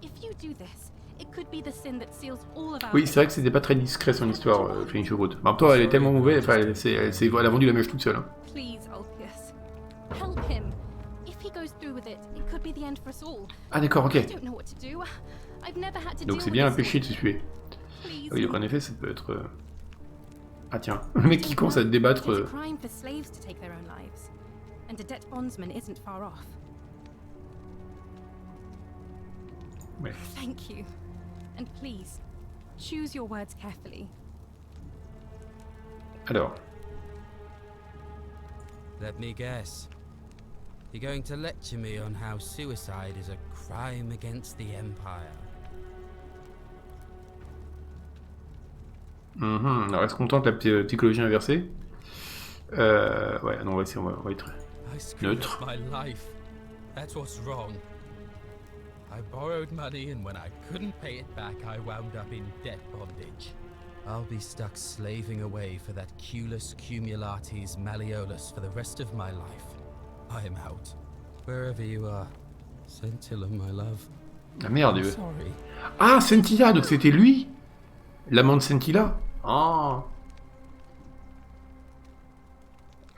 If you do this, it could be the sin that seals all of our... Oui, c'est vrai que c'était pas très discret son histoire, Finish Road. En même temps, elle est tellement mauvaise, enfin, elle a vendu la mèche toute seule. Hein. Please, Ulpius. Help him. If he goes through with it, it could be the end for us all. Ah d'accord, ok. I don't know what to do. I've never had to Donc deal c'est with bien un this péché de se tuer. Please. Oui, donc en effet, ça peut être... Ah tiens, le mec qui commence à se débattre... It's a crime for slaves to take their own lives, and a debt bondsman isn't far off. Ouais. Thank you, and please choose your words carefully. Alors, Let me guess. You're going to lecture me on how suicide is a crime against the Empire. alors est-ce qu'on tente la psychologie inversée? Ouais, non, on va essayer, on va être I screwed neutre. up my life. That's what's wrong. I borrowed money, and when I couldn't pay it back, I wound up in debt bondage. I'll be stuck slaving away for that Culus Cumulatis Malleolus for the rest of my life. I am out. Wherever you are, Scintilla, my love. Ah merde, I'm sorry. Ah, Scintilla, donc c'était lui? L'amant de Scintilla? Ah.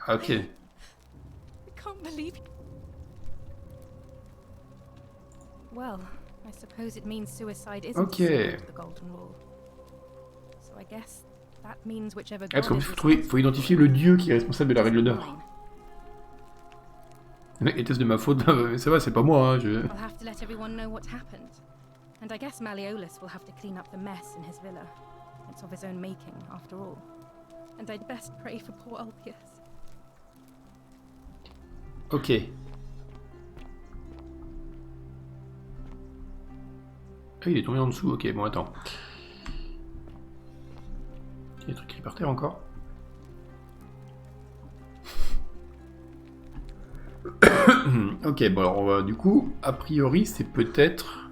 Ok. I can't believe. Well, I suppose it means suicide isn't Okay. the golden rule. So I guess that means whichever Parce god qu'en is plus, faut identifier le dieu qui est responsable de la règle d'or. responsible. Le mec était de ma faute, mais ça va, c'est pas moi, hein, je... I'll have to let everyone know what happened. And I guess Malleolus will have to clean up the mess in his villa. It's of his own making, after all. And I'd best pray for poor Ulpius. Ok. Ah, il est tombé en dessous, ok, bon, attends. Il y a des trucs qui par terre encore. Ok, bon, alors on va, du coup, a priori, c'est peut-être...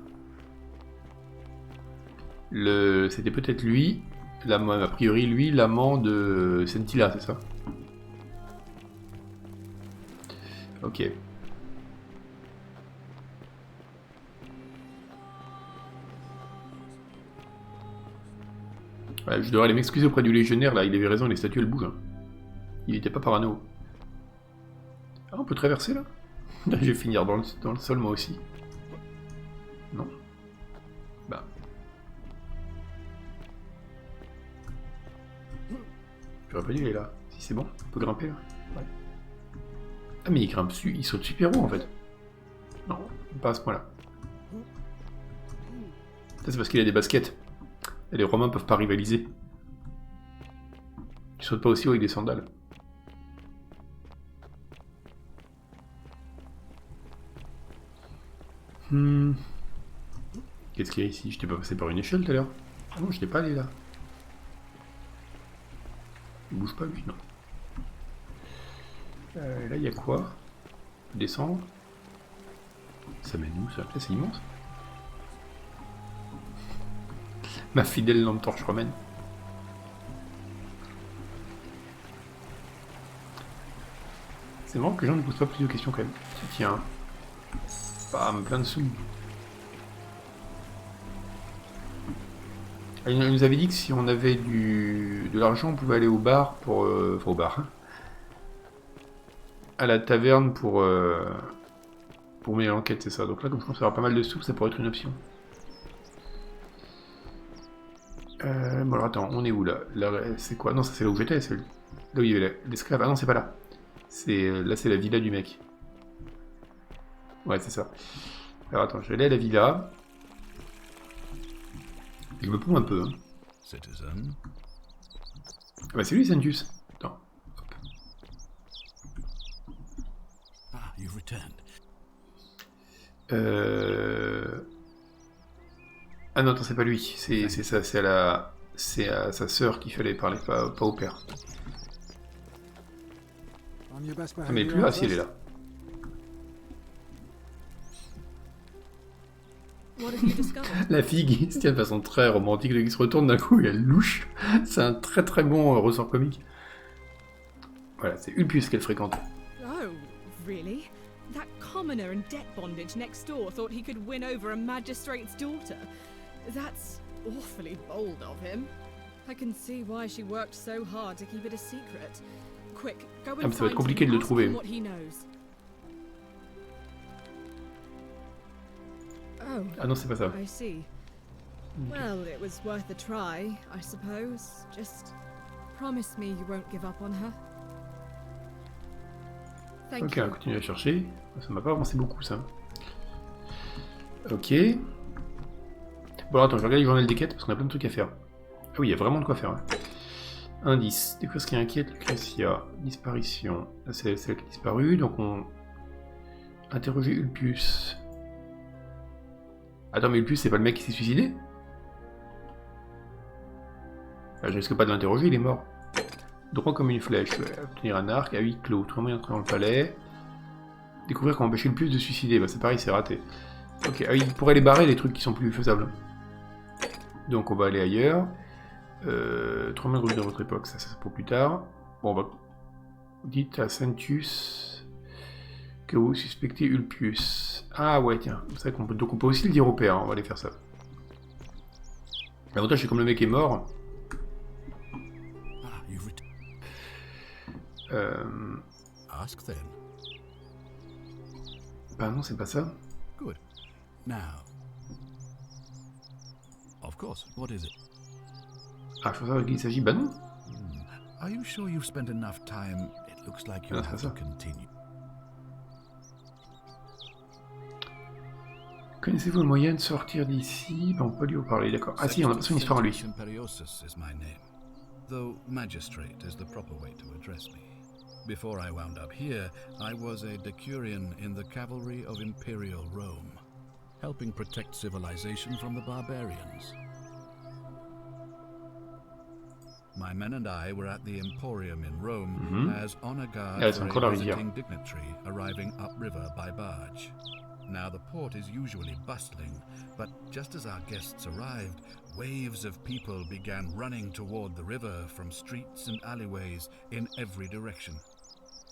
C'était peut-être lui, a priori, lui, l'amant de Scintilla, c'est ça? Ok. Ouais, je devrais aller m'excuser auprès du légionnaire, là, il avait raison, les statues, elles bougent. Hein. Il était pas parano. Ah, on peut traverser, là? Je vais finir dans le sol, moi aussi. Non? Bah... J'aurais pas dû aller là. Si c'est bon, on peut grimper là. Ouais. Ah mais il grimpe dessus, il saute super haut en fait. Non, pas à ce point-là. Ça c'est parce qu'il a des baskets. Et les Romains peuvent pas rivaliser. Il saute pas aussi haut avec des sandales. Qu'est-ce qu'il y a ici? Je t'ai pas passé par une échelle tout à l'heure? Ah non, je t'ai pas allé là. Il bouge pas lui, non. Là il y a quoi? Descendre. Ça mène où ça? Là c'est immense. Ma fidèle lampe torche romaine. C'est marrant que les gens ne posent pas plus de questions quand même. Tiens. Bam, plein de sous. Il nous avait dit que si on avait de l'argent, on pouvait aller au bar pour... enfin, au bar. Hein, à la taverne pour mener l'enquête, c'est ça. Donc là, comme je pense avoir pas mal de sous, ça pourrait être une option. Bon alors attends, on est où là, c'est quoi? Non, ça c'est là où j'étais, c'est là où il y avait l'esclave. Ah non, c'est pas là. Là c'est la villa du mec. Ouais, c'est ça. Alors attends, je vais aller à la villa. Je me plombe un peu. Hein. Citizen. Ah bah c'est lui, Sentus. Attends. Ah, you've returned. Ah non, attends, c'est pas lui. C'est ça, c'est à sa sœur qu'il fallait parler, pas au père. On your best Ah mais plus là, si elle est là. What have you discovered? La fille qui se tient de façon très romantique, qui se retourne d'un coup et elle louche. C'est un très très bon ressort comique. Voilà, c'est Ulpius qu'elle fréquente. Oh, really? That commoner in debt bondage next door thought he could win over a magistrate's daughter. That's awfully bold of him. I can see why she worked so hard to keep it a secret. Quick, go and ça va être find compliqué him de and le ask trouver. him what he knows. Oh, Ah non, c'est pas ça. I see. Well, it was worth a try, I suppose. Just promise me you won't give up on her. Thank Ok, you. on continue à chercher. Ça m'a pas avancé beaucoup ça. Ok. Bon, attends, je regarde le journal des quêtes parce qu'on a plein de trucs à faire. Ah oui, il y a vraiment de quoi faire. Hein. Indice. Découvrir ce qui inquiète Lucretia. Disparition. Là, c'est celle qui a disparu. Donc on. Interroger Ulpius. Attends, mais Ulpius, c'est pas le mec qui s'est suicidé? Je risque pas de l'interroger, il est mort. Droit comme une flèche. Ouais. Obtenir un arc à 8 clos. Trouver moyen d'entrer dans le palais. Découvrir comment empêcher Ulpius de se suicider. Bah, c'est pareil, c'est raté. Ok, ah, il pourrait les barrer, les trucs qui sont plus faisables. Donc on va aller ailleurs. 3 mois de revue de votre époque, ça c'est pour plus tard. Bon, on va... Dites à Sentus que vous suspectez Ulpius. Ah ouais, tiens, c'est vrai qu'on peut... Donc on peut aussi le dire au père, hein, on va aller faire ça. L'avantage c'est comme le mec est mort. Ask then. Bah non, c'est pas ça. Good. Now. Of course, what is it? Ah, je pense savoir de qui il s'agit. Bah non. Are you sure you've spent enough time? It looks like you Ah, have c'est to ça. continue. Connaissez-vous le moyen de sortir d'ici? Bah, on peut lui en parler, d'accord. Ah si, on a pas son histoire à lui. Imperiosus is my name, though magistrate is the proper way to address me. Before I wound up here, I was a decurion in the cavalry of Imperial Rome, helping protect civilization from the barbarians. My men and I were at the Emporium in Rome as honor guard Yeah, it's on for Color a Riviera. visiting dignitary arriving upriver by barge. Now the port is usually bustling, but just as our guests arrived, waves of people began running toward the river from streets and alleyways in every direction.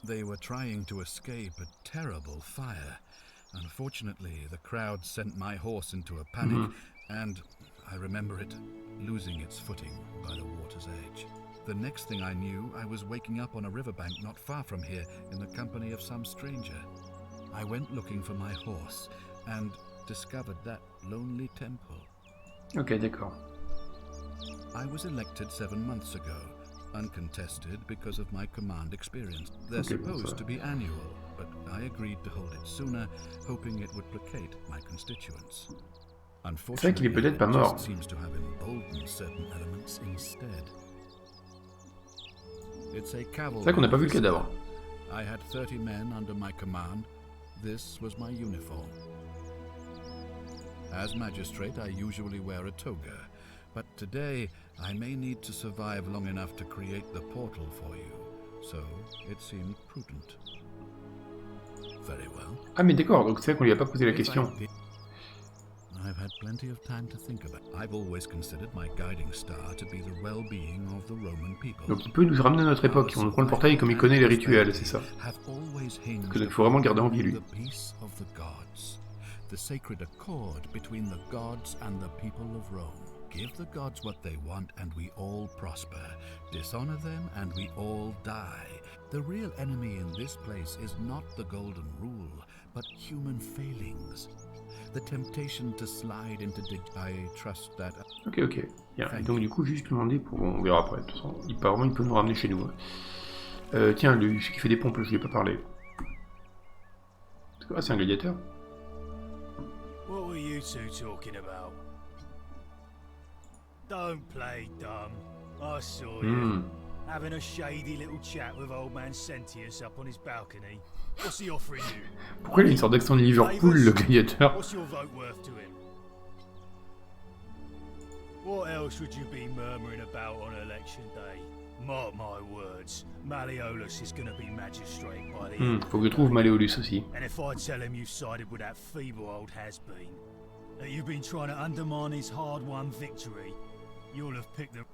They were trying to escape a terrible fire. Unfortunately, the crowd sent my horse into a panic, and I remember it losing its footing by the water's edge. The next thing I knew, I was waking up on a riverbank not far from here in the company of some stranger. I went looking for my horse and discovered that lonely temple. Ok, d'accord. I was elected 7 months ago, uncontested because of my command experience. They're Okay, supposed to be annual, but I agreed to hold it sooner, hoping it would placate my constituents. C'est vrai qu'il est peut-être pas mort. It seems to have emboldened certain elements instead. It's a cavalry. C'est vrai qu'on n'a pas vu le cadavre. I had 30 men under my command. This was my uniform. As magistrate, I usually wear a toga, but today I may need to survive long enough to create the portal for you, so it seemed prudent. Very well. Ah mais d'accord, donc c'est vrai qu'on lui a pas posé la question. I've had plenty of time to think about it. I've always considered my guiding star to be the well-being of the Roman people. Donc il peut nous ramener à notre époque. On prend le portail comme il connaît les rituels, c'est ça. Parce qu'il faut vraiment le garder en vie, lui. The peace of the gods, the sacred accord between the gods and the people of Rome. Give the gods what they want and we all prosper. Dishonor them and we all die. The real enemy in this place is not the golden rule, but human failings. The temptation to slide into I trust that. Ok, ok. Bien. Et donc du coup, juste demander pour... On verra après. De toute façon, apparemment, il peut nous ramener chez nous. Hein. Tiens, lui, ce qui fait des pompes, je lui ai pas parlé. Ah, c'est un gladiateur. What were you two talking about? Don't play dumb. I saw you. Having a shady little chat with old man Sentius up on his balcony. What's he offering you? Pourquoi il a une sorte d'accent de Liverpool, le gladiateur? What's your vote worth to him? What else would you be murmuring about on election day? Mark my words, Malleolus is going to be magistrate by the end. Faut que je trouve Malleolus aussi. And if I tell him you sided with that feeble old has-been, that you've been trying to undermine his hard-won victory, you'll have picked the...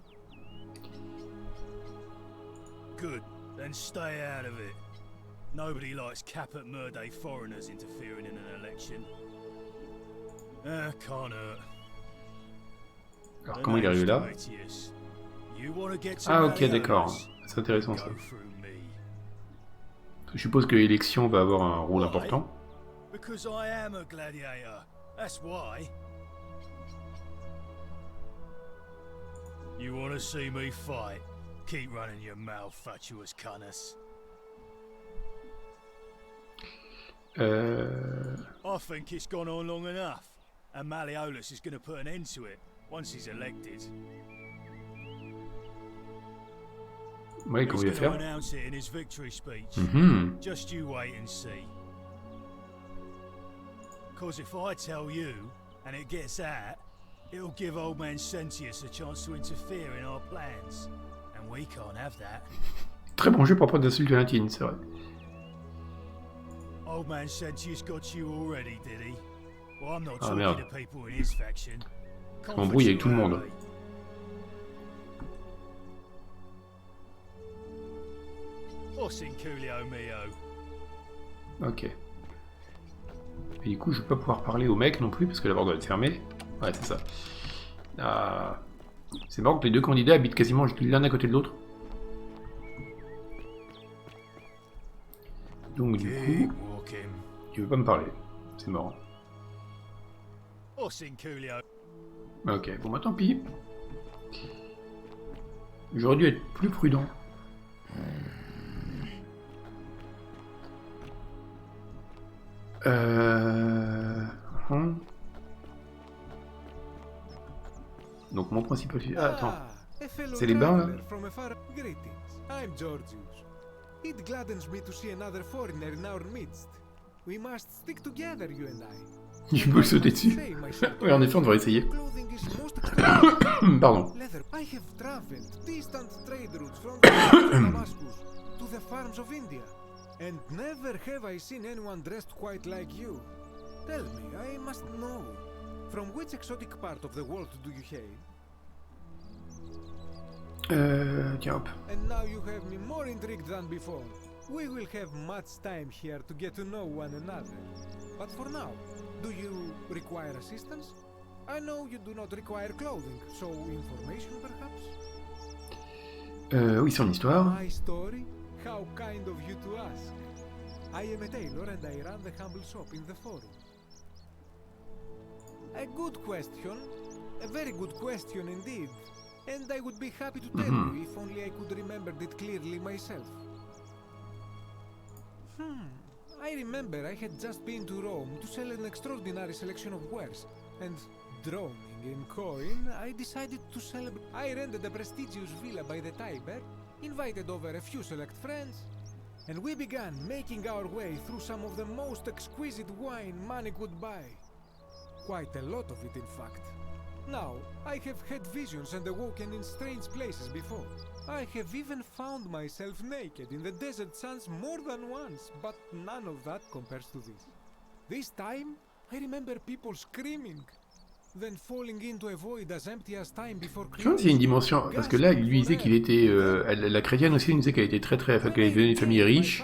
Good, then stay out of it. Nobody likes Caput Murday foreigners interfering in an election. Can't hurt. Alors comment il est arrivé là? Ah ok, d'accord. C'est intéressant ça. Je suppose que l'élection va avoir un rôle important. Because I am a gladiator. That's why. You want to see me fight? Keep running your mouth, fatuous cunners. I think it's gone on long enough, and Malleolus is going to put an end to it once he's elected. Ouais, comment il va faire? Announce it in his victory speech. Just you wait and see. Cause if I tell you, and it gets out, it'll give old man Sentius a chance to interfere in our plans, and we can't have that. Très bon jeu pour prendre d'insultes latines, c'est vrai. Old man Sentius got you already, did he? Well, I'm not talking to people in his faction. Je m'embrouille avec tout le monde. Ok. Et du coup, je vais pas pouvoir parler au mec non plus parce que la porte doit être fermée. Ouais, c'est ça. C'est marrant que les deux candidats habitent quasiment l'un à côté de l'autre. Donc du coup, il veut pas me parler. C'est marrant. Ok, bon bah tant pis. J'aurais dû être plus prudent. Donc mon principal... Ah, attends. C'est les bains, là? I'm Georgius. It gladdens me to see another foreigner in our midst. We must stick together, you and I. Je peux le sauter dessus. Oui, en effet, on devrait essayer. Pardon. I have traveled distant trade routes from Damascus to the farms of India, and never have I seen anyone dressed quite like you. Tell me, I must know, from which exotic part of the world do you hail? Tiens hop. And now you have me more intrigued than before. We will have much time here to get to know one another. But for now, do you require assistance? I know you do not require clothing, so information perhaps? Oui, son histoire. My story? How kind of you to ask. I am a tailor and I run the humble shop in the forum. A good question. A very good question indeed. And I would be happy to tell you if only I could remember it clearly myself. I remember I had just been to Rome to sell an extraordinary selection of wares, and droning in coin, I decided to celebrate. I rented a prestigious villa by the Tiber, invited over a few select friends, and we began making our way through some of the most exquisite wine money could buy. Quite a lot of it, in fact. Now, I have had visions and awoken in strange places before. I have even found myself naked in the desert sands more than once, but none of that compares to this. This time, I remember people screaming, then falling into a void as empty as time before. Je pense qu'il y a une dimension, parce que là, il lui disait qu'il était... la chrétienne aussi, il disait qu'elle était très... Enfin, qu'elle venait d'une famille riche,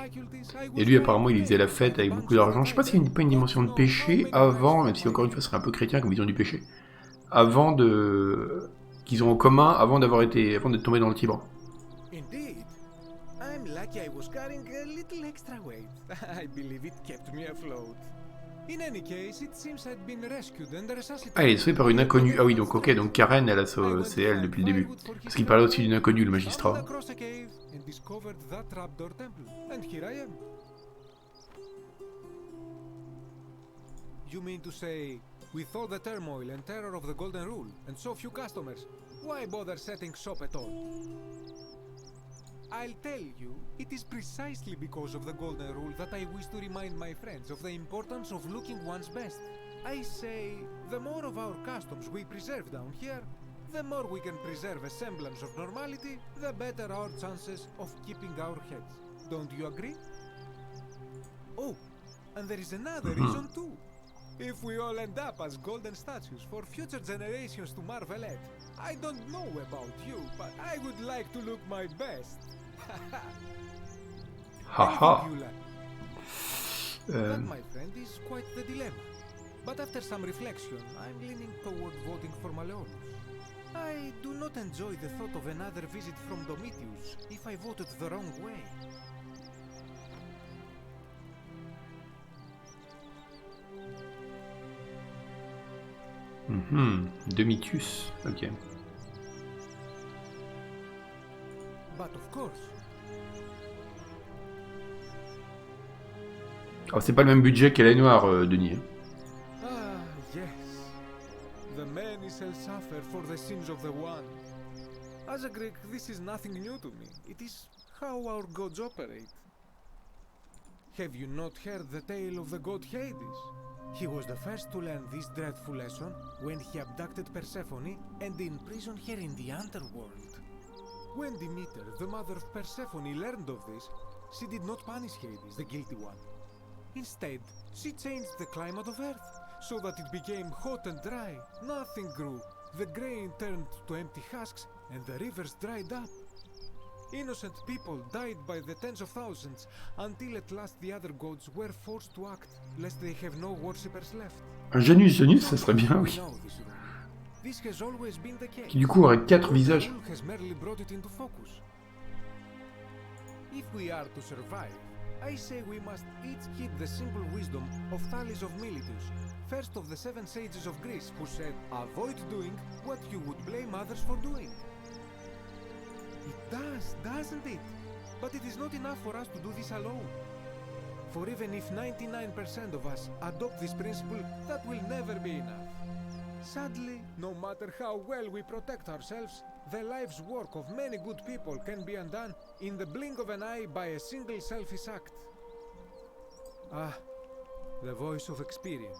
et lui, apparemment, il faisait la fête avec beaucoup d'argent. Je sais pas s'il n'y a pas une dimension de péché avant, même si encore une fois, ce serait un peu chrétien comme vision du péché, avant qu'ils ont en commun, avant d'être tombés dans le Tibre. Indeed, I'm lucky I was carrying a little extra weight. I believe it kept me afloat. In any case, it seems I'd been rescued and resuscitated. Ah, il est sauvé par une inconnue. Ah oui, donc ok, donc Karen, elle a c'est elle depuis le début. Parce qu'il parlait aussi d'une inconnue, le magistrat. Across a cave and discovered that trapdoor temple. And here I am. You mean to say, with all the turmoil and terror of the Golden Rule, and so few customers, why bother setting shop at all? I'll tell you, it is precisely because of the Golden Rule that I wish to remind my friends of the importance of looking one's best. I say, the more of our customs we preserve down here, the more we can preserve a semblance of normality, the better our chances of keeping our heads. Don't you agree? Oh, and there is another reason too. If we all end up as golden statues for future generations to marvel at, I don't know about you, but I would like to look my best. Haha. That, my friend, is quite the dilemma. But after some reflection, I'm leaning toward voting for Maleolus. I do not enjoy the thought of another visit from Domitius if I voted the wrong way. Domitius, ok. But of course. Oh, c'est pas le même budget qu'elle est noire, Denis. Ah, yes. The many shall suffer for the sins of the one. As a Greek, this is nothing new to me. It is how our gods operate. Have you not heard the tale of the god Hades? He was the first to learn this dreadful lesson when he abducted Persephone and imprisoned her in the underworld. When Demeter, the mother of Persephone, learned of this, she did not punish Hades, the guilty one. Instead, she changed the climate of Earth so that it became hot and dry. Nothing grew. The grain turned to empty husks and the rivers dried up. Innocent people died by the tens of thousands until at last the other gods were forced to act, lest they have no worshippers left. Un Janus, ça serait bien, oui. This has always been the case. Qui du coup aurait 4 visages. Has merely brought it into focus. If we are to survive, I say we must each keep the simple wisdom of Thales of Miletus, first of the 7 sages of Greece, who said, avoid doing what you would blame others for doing. It does, doesn't it? But it is not enough for us to do this alone. For even if 99% of us adopt this principle, that will never be enough. Sadly, no matter how well we protect ourselves, the life's work of many good people can be undone in the blink of an eye by a single selfish act. Ah, the voice of experience.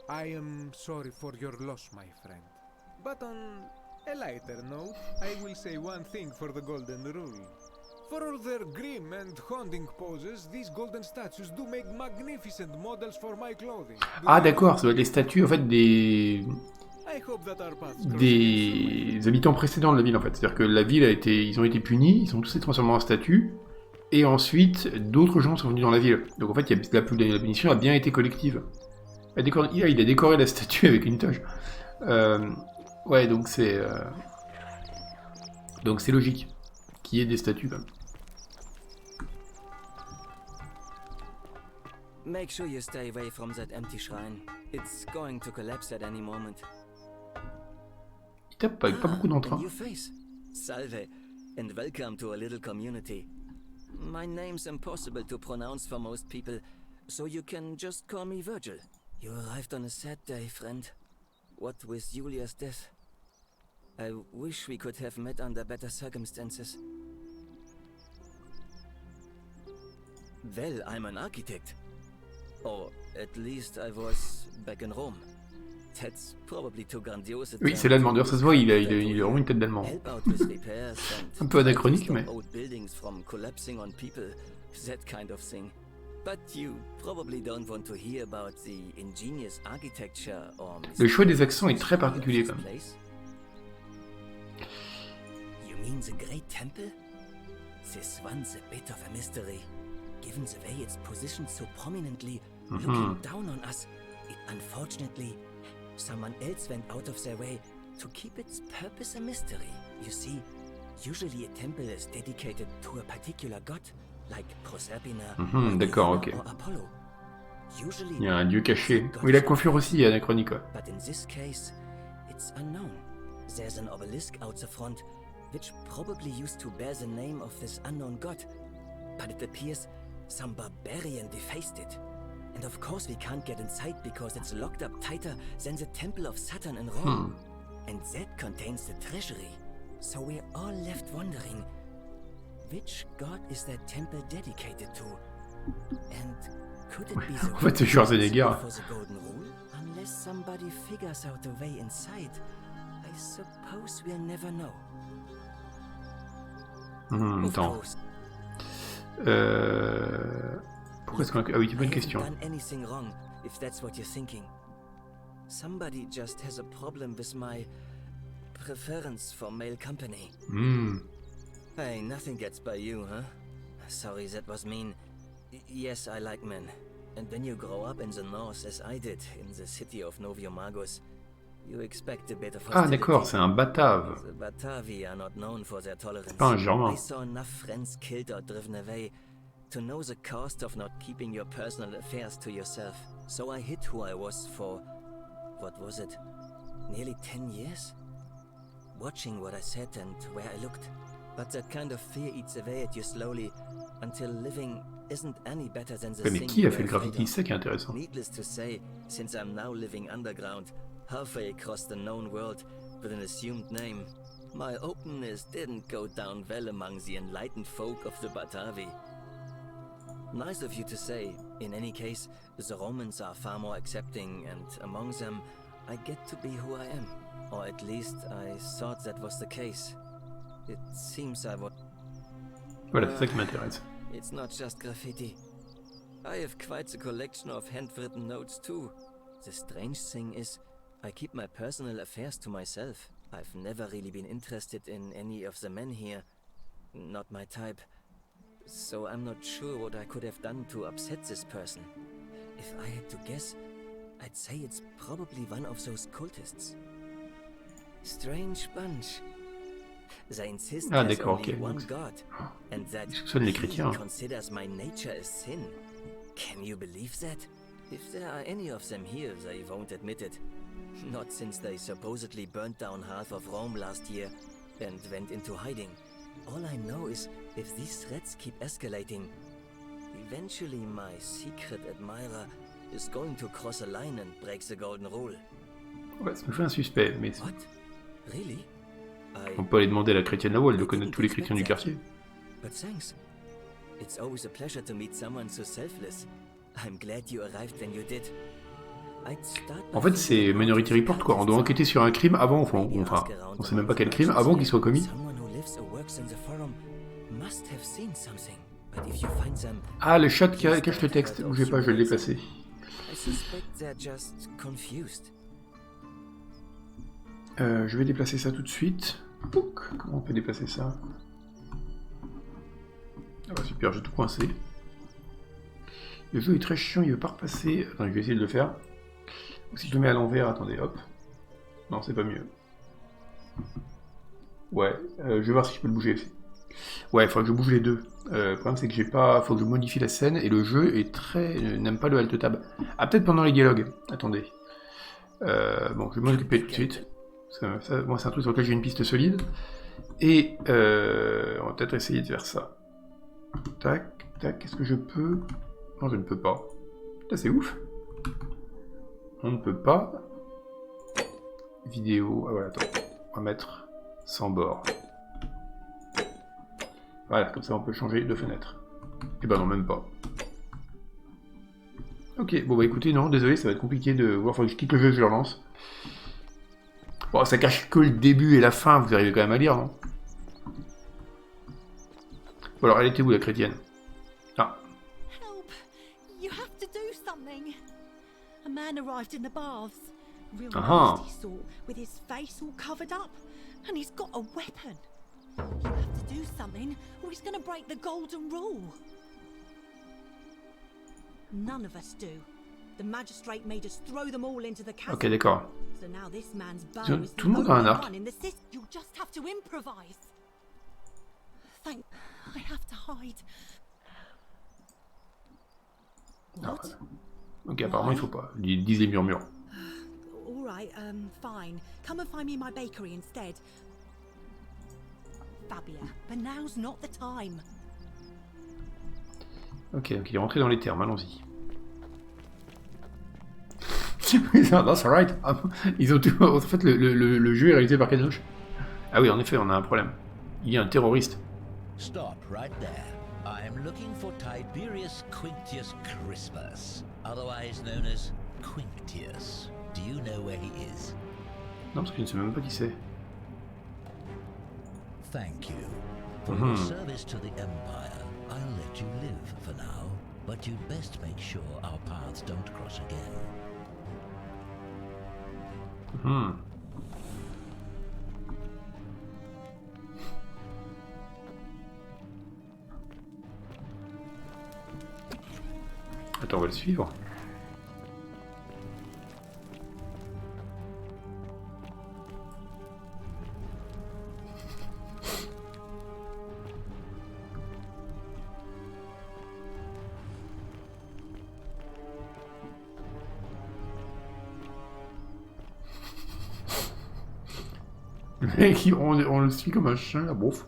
I am sorry for your loss, my friend. But on a lighter note, I will say one thing for the Golden Rule. For all their grim and haunting poses, these golden statues do make magnificent models for my clothing. Ah d'accord, ça doit être les statues en fait des habitants précédents de la ville en fait. C'est-à-dire que la ville ils ont été punis, ils ont tous été transformés en statues, et ensuite d'autres gens sont venus dans la ville. Donc en fait, la punition a bien été collective. Il a décoré la statue avec une toge. Ouais, donc c'est logique qu'il y ait des statues quand même. Make sure you stay away from that empty shrine. It's going to collapse at any moment. Il tape avec pas beaucoup d'entrain. New face. Salve, and welcome to a little community. My name's impossible to pronounce for most people, so you can just call me Virgil. You arrived on a sad day, friend. What with Julia's death? I wish we could have met under better circumstances. Well, I'm an architect. Or at least I was back in Rome. That's probably too grandiose. Oui, c'est l'allemand. D'ailleurs, ça se voit, il a vraiment une tête d'allemand. Un peu anachronique, mais... Le choix des accents est très particulier, quand même. You mean the Great Temple? This one's a bit of a mystery. Given the way it's positioned so prominently, looking down on us, unfortunately, someone else went out of their way to keep its purpose a mystery. You see, usually a temple is dedicated to a particular god, like Proserpina, D'accord, ok. or Apollo. Usually, Il y a un dieu caché. Oui, la coiffure aussi est anachronique, quoi. but in this case, it's unknown. There's an obelisk out the front, which probably used to bear the name of this unknown god. But it appears some barbarian defaced it. And of course we can't get inside because it's locked up tighter than the Temple of Saturn in Rome. And that contains the treasury. So we're all left wondering, which god is that temple dedicated to? And could it be the En fait, c'est Schwarzenegger. for the golden rule? Unless somebody figures out a way inside, I suppose we'll never know. Attends. Pourquoi est-ce qu'on a... Ah oui, c'est bonne question. I haven't done anything wrong, if that's what you're thinking. Somebody just has a problem with my preference for male company. Hey, nothing gets by you, huh? Sorry, that was mean. Yes, I like men. And when you grow up in the north, as I did, in the city of Noviomagus, you expect a bit of Ah, hostility. d'accord, c'est un Batave. The Batavi are not known for their tolerance. Pas un Germain. I saw enough friends killed or driven away to know the cost of not keeping your personal affairs to yourself. So I hid who I was for, what was it, nearly 10 years? Watching what I said and where I looked. But that kind of fear eats away at you slowly, until living isn't any better than the Ouais, mais thing qui you a fait le were afraid graffiti? of. C'est ça qui est intéressant. Needless to say, since I'm now living underground, halfway across the known world with an assumed name, my openness didn't go down well among the enlightened folk of the Batavi. Nice of you to say. In any case, the Romans are far more accepting, and among them, I get to be who I am. Or at least I thought that was the case. It seems I would... Voilà, c'est ça qui m'intéresse. It's not just graffiti. I have quite a collection of handwritten notes too. The strange thing is, I keep my personal affairs to myself. I've never really been interested in any of the men here. Not my type. So I'm not sure what I could have done to upset this person. If I had to guess, I'd say it's probably one of those cultists. Strange bunch. They insist Ah, there's d'accord, only ok. one Donc, God, and that ils soupçonnent les he chrétiens. considers my nature a sin. Can you believe that? If there are any of them here, they won't admit it. Not since they supposedly burnt down half of Rome last year and went into hiding. All I know is, if these threats keep escalating, eventually my secret admirer is going to cross a line and break the golden rule. Ouais, ça me fait un suspect, mais What? Really? on peut aller demander à la chrétienne là-haut, elle doit connaître tous les chrétiens du quartier. But thanks. It's always a pleasure to meet someone so selfless. I'm glad you arrived when you did. I'd start En fait, c'est Minority Report, quoi. On doit enquêter sur un crime avant, enfin, on sait même pas quel crime, avant qu'il soit commis. Someone who lives or works in the forum must have seen something. But if you find them, Ah, le chat cache le texte. Bougez pas, je vais le déplacer. I suspect they're just confused. Je vais déplacer ça tout de suite. Pouc. Comment on peut déplacer ça? Ah bah super, j'ai tout coincé. Le jeu est très chiant, il veut pas repasser. Attends, je vais essayer de le faire. Ou si je le mets à l'envers, attendez, hop. Non, c'est pas mieux. Ouais, je vais voir si je peux le bouger aussi. Ouais, il faudra que je bouge les deux. Le problème c'est que j'ai pas... Faut que je modifie la scène et le jeu est très... n'aime pas le Alt Tab. Ah, peut-être pendant les dialogues. Attendez. Bon, je vais m'en occuper tout de suite. Moi, c'est un truc sur lequel j'ai une piste solide. Et on va peut-être essayer de faire ça. Tac, tac, est-ce que je peux... Non, je ne peux pas. Putain, c'est ouf. On ne peut pas. Vidéo... Ah voilà, attends. On va mettre sans bord. Voilà, comme ça on peut changer de fenêtre. Et ben non, même pas. Ok, bon bah écoutez, non, désolé, ça va être compliqué de voir, faut que je quitte le jeu et que je le relance. Bon, ça cache que le début et la fin, vous arrivez quand même à lire, non? Bon alors, elle était où la chrétienne? Ah. Help! You have to do something. A man arrived in the baths. Real nasty sort, with his face all covered up. And he's got a weapon. You have to do something, or he's gonna break the golden rule. None of us do. The magistrate made us throw them all into the chasm. Ok, d'accord. So now this man's bow is Tout le monde a un arc. in the system. You'll just have to improvise. I have to hide. What? Ok, apparemment il faut pas. Ils disent les murmures. All right, fine. Come and find me my bakery instead. Fabia, but now's not the time. Ok, donc il est rentré dans les termes, allons-y. That's alright. Ils ont tout... En fait, le jeu est réalisé par Kanoche. Ah oui, en effet, on a un problème. Il y a un terroriste. Stop right there. I am looking for Tiberius Quinctius Crispus, otherwise known as Quinctius. Do you know where he is? Non, parce que je ne sais même pas qui c'est. Thank you. For your service to the Empire, I'll let you live for now, but you'd best make sure our paths don't cross again. Attends, on va le suivre. Le mec, on le suit comme un chien, la bouffe.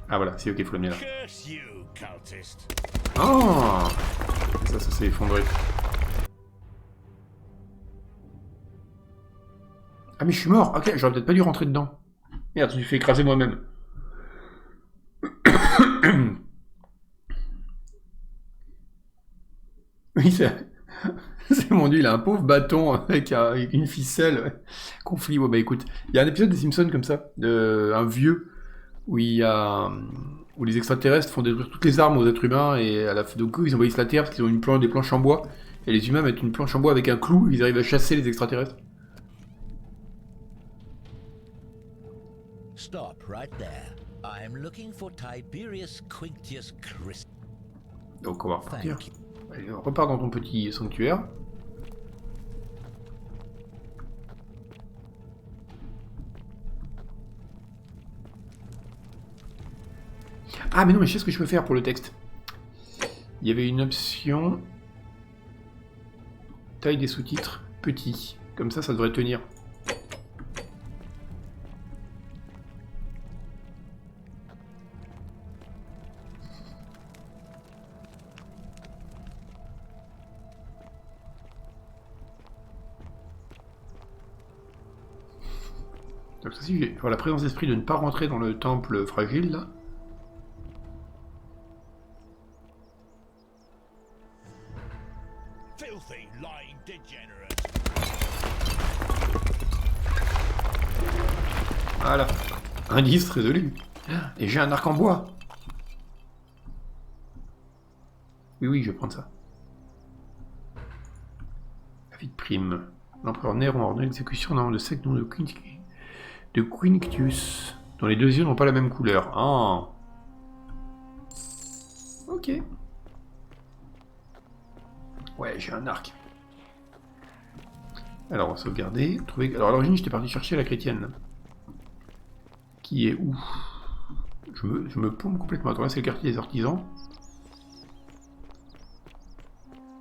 Ah voilà, c'est ok, il faut l'amener là. Oh, ça s'est effondré. Ah mais je suis mort. Ok, j'aurais peut-être pas dû rentrer dedans. Merde, je me suis fait écraser moi-même. Oui, c'est mon dieu, il a un pauvre bâton avec une ficelle. Conflit, ouais, bah écoute, il y a un épisode des Simpsons comme ça, un vieux, où où les extraterrestres font détruire toutes les armes aux êtres humains, et à la fin, donc ils envahissent la Terre parce qu'ils ont des planches en bois, et les humains mettent une planche en bois avec un clou, et ils arrivent à chasser les extraterrestres. Stop right there. I am looking for Tiberius Quinctius Crispus. Donc on va repartir. Allez, on repart dans ton petit sanctuaire. Ah mais non, mais je sais ce que je peux faire pour le texte. Il y avait une option taille des sous-titres petit. Comme ça devrait tenir. Donc ça, si j'ai la présence d'esprit de ne pas rentrer dans le temple fragile là. Voilà. Indice résolu. Et j'ai un arc en bois. Oui, oui, je vais prendre ça. Avis de prime. L'empereur Néron a ordonné l'exécution d'un homme de secte nom de Quinctius, dont les deux yeux n'ont pas la même couleur. Ah. Ok. Ouais, j'ai un arc. Alors, on va sauvegarder. Trouver... Alors, à l'origine, j'étais parti chercher la chrétienne. Qui est où? Je me paume complètement. Attends, là, c'est le quartier des artisans.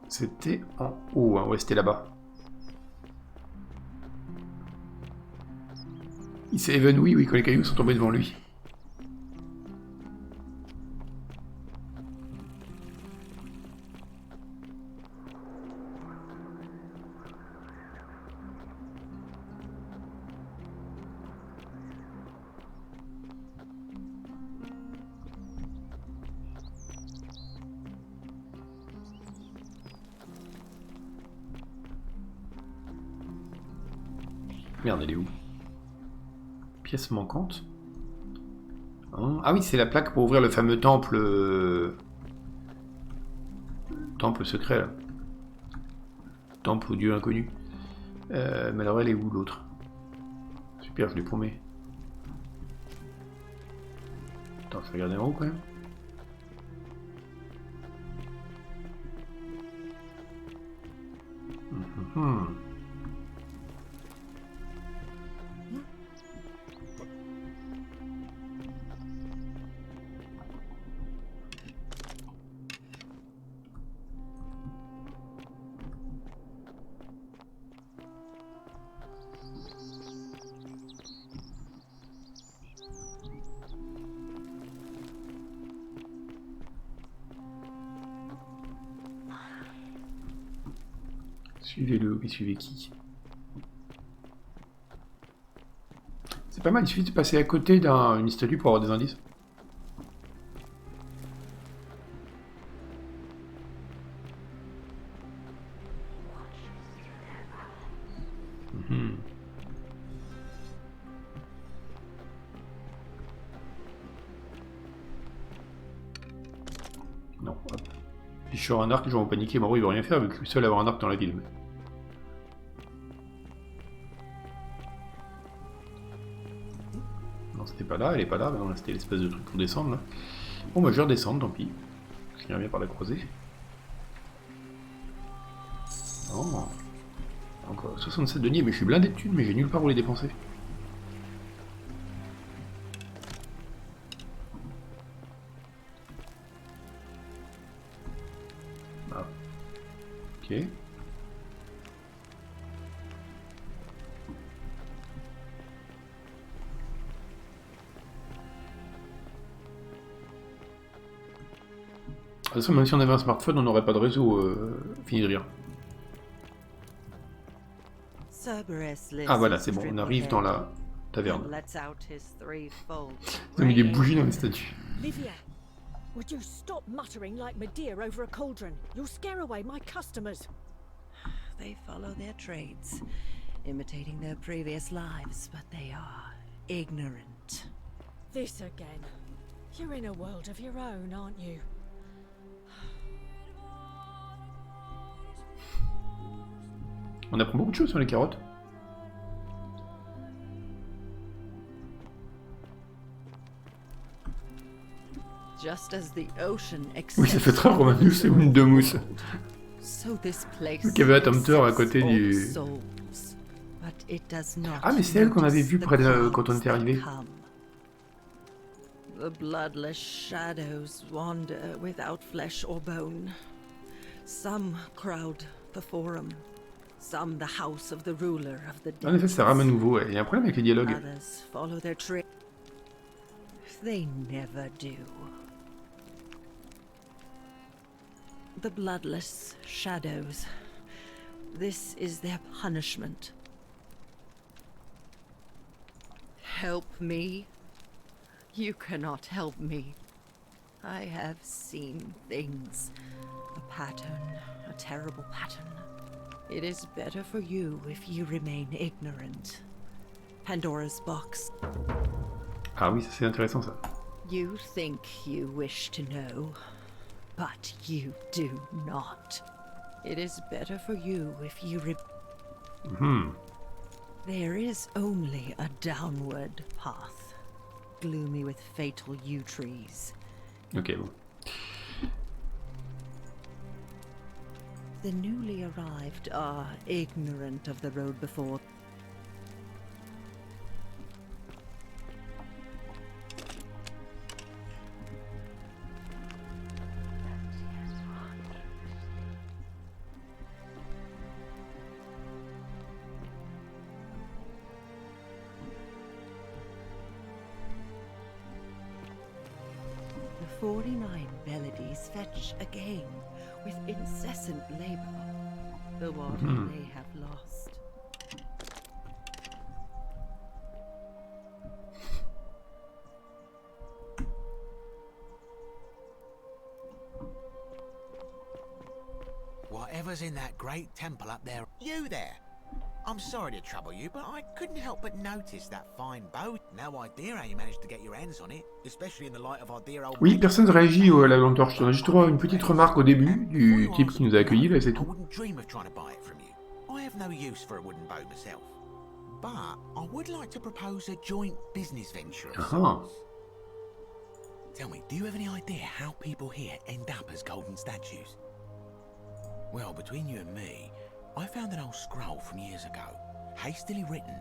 C'était en haut, hein. Ouais, c'était là-bas. Il s'est évanoui, oui, quand les cailloux sont tombés devant lui. Merde, elle est où? Pièce manquante. Ah oui, c'est la plaque pour ouvrir le fameux temple... Temple secret, là. Temple au dieu inconnu. Mais alors, elle est où, l'autre? Super, je l'ai paumé. Attends, je vais regarder en haut, quand même. Suivez-le, mais suivez qui? C'est pas mal, il suffit de passer à côté d'une statue pour avoir des indices. Non, hop. Si je sors un arc, je vais en paniquer, Maro il veut rien faire vu que je suis seul à avoir un arc dans la ville. Non, c'était pas là, elle est pas là, mais non, c'était l'espèce de truc pour descendre là. Bon bah je vais redescendre, tant pis. Je viens bien par la croisée. Oh. Encore 67 deniers, mais je suis blindé de thunes, mais j'ai nulle part où les dépenser. Ah. Ok. De toute façon, même si on avait un smartphone, on n'aurait pas de réseau, fini de rire. Ah voilà, c'est bon, on arrive dans la taverne. Ils ont mis des bougies dans les statues. Livia, would you stop muttering like Medea over a cauldron? You'll scare away my customers. They follow their trades, imitating their previous lives, but they are ignorant. This again. You're in a world of your own, aren't you? On apprend beaucoup de choses sur les carottes. Oui, ça fait très Romanus et une de mousse. Le qu'il y avait un Tempter à côté du... Ah, mais c'est elle qu'on avait vue près de... quand on était arrivé. The bloodless shadows wander without flesh or bone. Some crowd the forum. Some the house of the ruler of the dead. En effet, ça rame à nouveau, ouais. Il y a un problème avec les dialogues. Others follow their trail. They never do. The bloodless shadows. This is their punishment. Help me. You cannot help me. I have seen things. A pattern, a terrible pattern. It is better for you if you remain ignorant. Pandora's box. Ah oui, ça c'est intéressant ça. You think you wish to know, but you do not. It is better for you if you There is only a downward path, gloomy with fatal yew trees. Ok, bon. The newly arrived are ignorant of the road before. The 49 melodies fetch again with incessant labor the water they have lost. Whatever's in that great temple up there. You there! I'm sorry to trouble you, but I couldn't help but notice that fine bow. No idea how you managed to get your hands on it, especially in the light of our dear old... Oui, personne ne réagit à la lampe torche. On a juste droit à une petite remarque au début du type qui nous a accueillis, là, c'est tout. I wouldn't dream of trying to buy it from you. I have no use for a wooden bow myself. But I would like to propose a joint business venture of sorts. Tell me, do you have any idea how people here end up as golden statues? Well, between you and me, I found an old scroll from years ago, hastily written.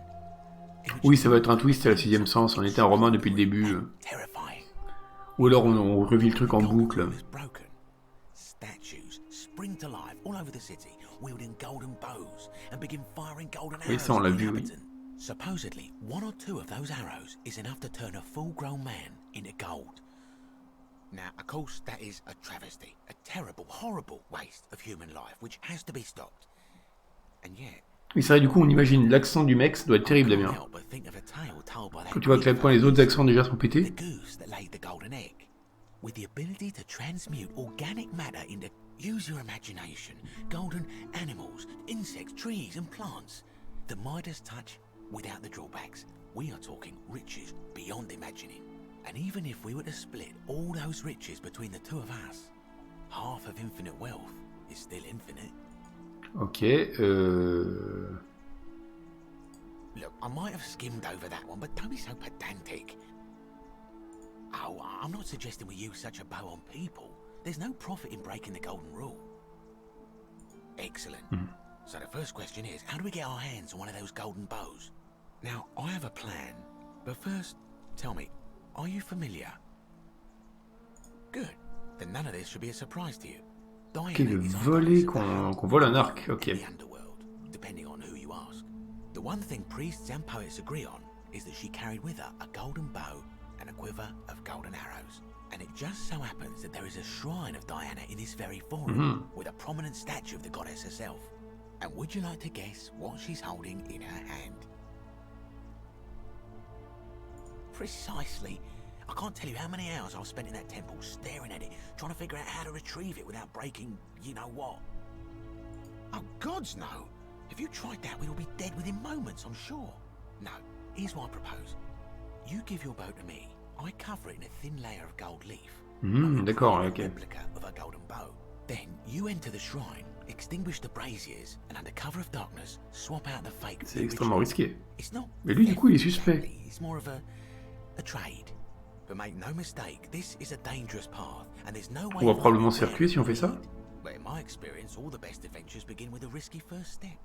Oui, ça va être un twist à la 6ème sens. On était un romain depuis le début. Ou alors on revit le truc en boucle. Statues spring to life all over the city, wielding golden bows and begin firing golden Oui, arrows ça on l'a at the vu, oui. inhabitants. Supposedly, one or two of those arrows is enough to turn a full-grown man into gold. Now, of course, that is a travesty, a terrible, horrible waste of human life, which has to be stopped. Oui, c'est vrai, du coup, on imagine l'accent du mec, ça doit être terrible, Damien. Quand tu vois à quel point les autres accents déjà sont pétés. With the ability to transmute organic matter into, use your imagination, golden animals, insects, trees and plants. The Midas touch without the drawbacks. We are talking riches beyond imagining. And even if we were to split all those riches between the two of us, half of infinite wealth is still infinite. Ok, Look, I might have skimmed over that one, but don't be so pedantic. Oh, I'm not suggesting we use such a bow on people. There's no profit in breaking the golden rule. Excellent. So the first question is, how do we get our hands on one of those golden bows? Now, I have a plan, but first, tell me, are you familiar? Good. Then none of this should be a surprise to you. Ok, le volet qu'on vole un arc, ok. Depending on who you ask. The one thing priests and poets agree on is that she carried with her a golden bow and a quiver of golden arrows. And it just so happens that there is a shrine of Diana in this very forum, with a prominent statue of the goddess herself. And would you like to guess what she's holding in her hand? Precisely. I can't tell you how many hours I've spent in that temple staring at it, trying to figure out how to retrieve it without breaking you know what. Oh, gods no! If you tried that, we'd all be dead within moments, I'm sure. No, here's what I propose. You give your bow to me, I cover it in a thin layer of gold leaf. D'accord, ok. Replica of a golden bow. Then you enter the shrine, extinguish the braziers, and under cover of darkness, swap out the fake. C'est extrêmement risqué. It's not. Mais lui, du coup, il est suspect. It's more of a trade. But make no mistake, this is a dangerous path, and there's no way. On va probablement se faire tuer si on fait ça. But in my experience, all the best adventures begin with a risky first step.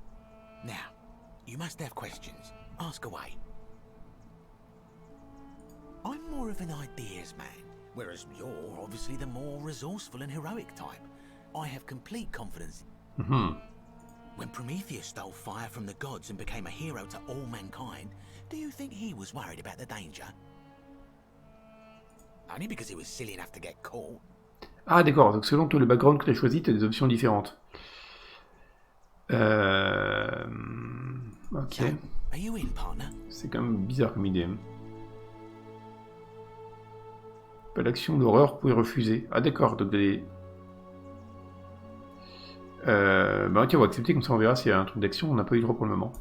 Now, you must have questions. Ask away. I'm more of an ideas man, whereas you're obviously the more resourceful and heroic type. I have complete confidence. When Prometheus stole fire from the gods and became a hero to all mankind, do you think he was worried about the danger? Only because he was silly enough to get caught. Ah d'accord, donc selon le background que tu as choisi, tu as des options différentes. Ok. C'est quand même bizarre comme idée. Pas l'action d'horreur, vous pouvez refuser. Ah d'accord, donc des... bah ok, on va accepter, comme ça on verra s'il y a un truc d'action, on n'a pas eu le droit pour le moment.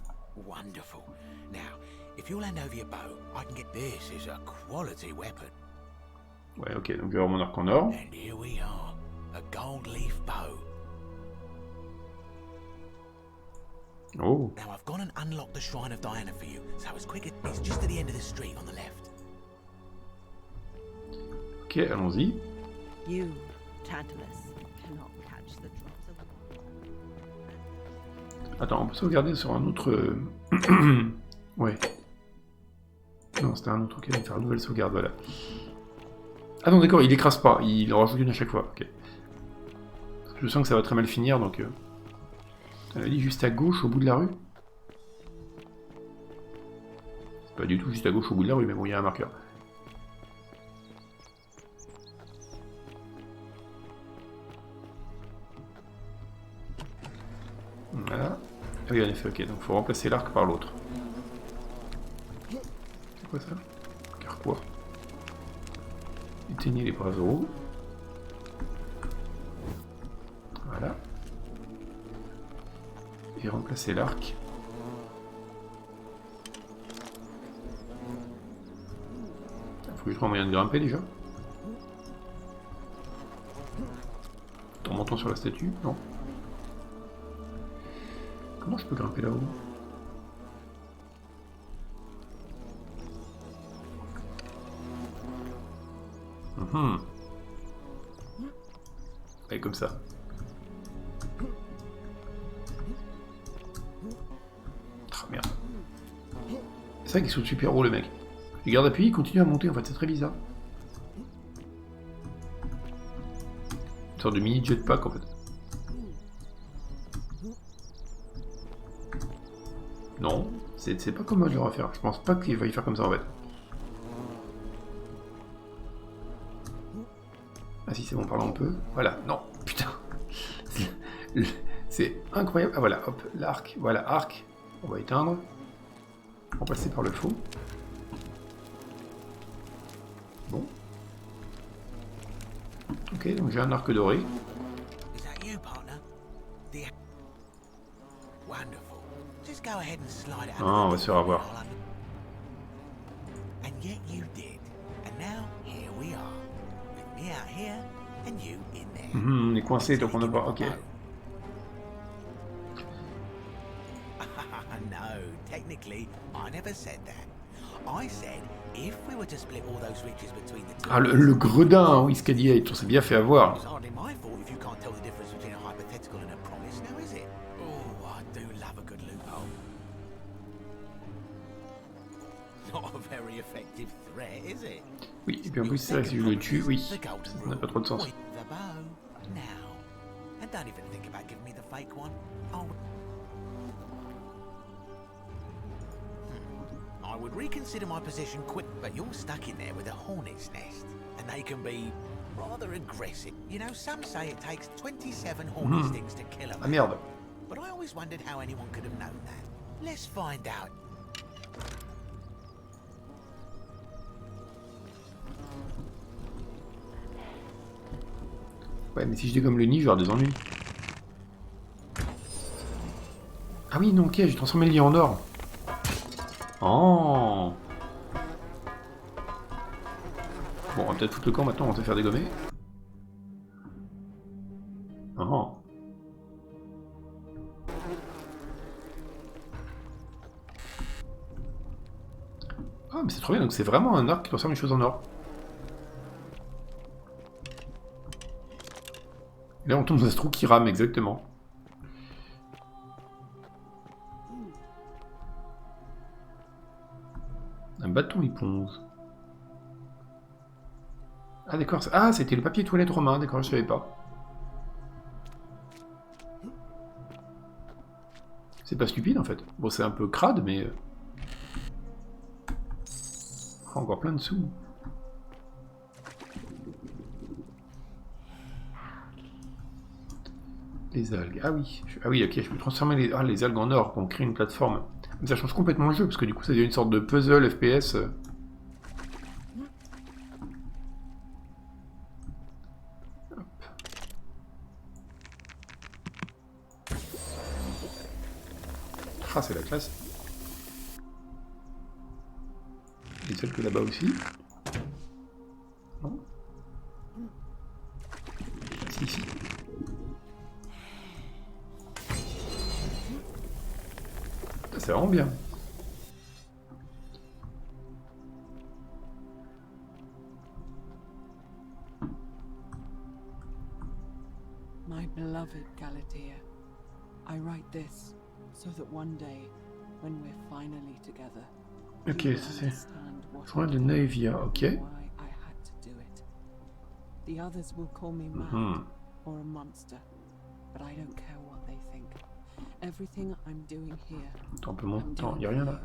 Wonderful. Now, if you'll hand over your bow, I can get this is a quality weapon. Ouais, ok, donc je vais avoir mon arc en or. And here we are, a gold leaf bow. Oh. Now I've gone and unlocked the shrine of Diana for you, so as quick as it's just at the end of the street on the left. Ok, allons-y. You, Tantalus, cannot catch the drops of water. Attends, on peut sauvegarder sur un autre... ouais. Non, c'était un autre, ok, on va faire une nouvelle sauvegarde, voilà. Ah non, d'accord, il écrase pas, il en rajoute une à chaque fois, ok. Je sens que ça va très mal finir, donc... On a dit juste à gauche, au bout de la rue. C'est pas du tout juste à gauche, au bout de la rue, mais bon, il y a un marqueur. Voilà. Ah oui, en effet, ok, donc il faut remplacer l'arc par l'autre. C'est quoi ça? Carquois. Éteignez les braseaux. Voilà. Et remplacer l'arc. Faut que je trouve un moyen de grimper déjà. En montant sur la statue? Non. Comment je peux grimper là-haut? Et comme ça. Ah merde. C'est vrai qu'ils sont super hauts les mecs. Je garde appuyé, ils continuent à monter en fait, c'est très bizarre. Une sorte de mini jetpack en fait. Non, c'est pas comme moi je vais faire. Je pense pas qu'il va y faire comme ça en fait. Ah si c'est bon, parlons un peu. Voilà, non, putain. C'est incroyable. Ah voilà, hop, l'arc. Voilà, arc. On va éteindre. On va passer par le faux. Bon. Ok, donc j'ai un arc doré. Ah, on va se faire avoir. On est coincé donc on n'a pas. Ok. No, technically, I never said that. I said if we were to split all those riches between the two. Ah, le gredin, oui, ce qu'a dit, on s'est bien fait avoir. It's hardly my fault if you can't tell the difference between a hypothetical and a promise, now is it? Oh, I do love a good loophole. Not a very effective threat, is it? Oui, et puis en plus, c'est vrai que si je le tue, oui, ça n'a pas trop de sens. The bow, now. And don't even think about giving me the fake one. I would reconsider my position quick, but you're stuck in there with a hornet's nest, and they can be rather aggressive. You know, some say it takes 27 hornet stings to kill a man. Ah merde. But I always wondered how anyone could have known that. Let's find out. Ouais, mais si je dégomme le nid, je vais avoir des ennuis. Ah oui, non, ok, j'ai transformé le lit en or. Oh. Bon, on va peut-être foutre le camp maintenant, on va se faire dégommer. Oh. Ah, mais c'est trop bien, donc c'est vraiment un arc qui transforme les choses en or. Et là, on tombe dans ce trou qui rame, exactement. Un bâton éponge. Ah d'accord, ah c'était le papier toilette romain, d'accord, je savais pas. C'est pas stupide en fait. Bon c'est un peu crade mais... Oh, encore plein de sous. Les algues, ah oui, ok, je peux transformer les algues en or pour créer une plateforme. Mais ça change complètement le jeu, parce que du coup ça devient une sorte de puzzle FPS. Hop. Ah, c'est la classe. Et celle que là-bas aussi. Non. Si, si. C'est vraiment bien. My beloved Galatea, I write this so that one day, when we're finally together, ok, ça c'est... Joint de Naevia, ok. The others will call me mad or a monster, but I don't care what they think. Everything I'm doing here. Attends un peu mon temps, y a rien là.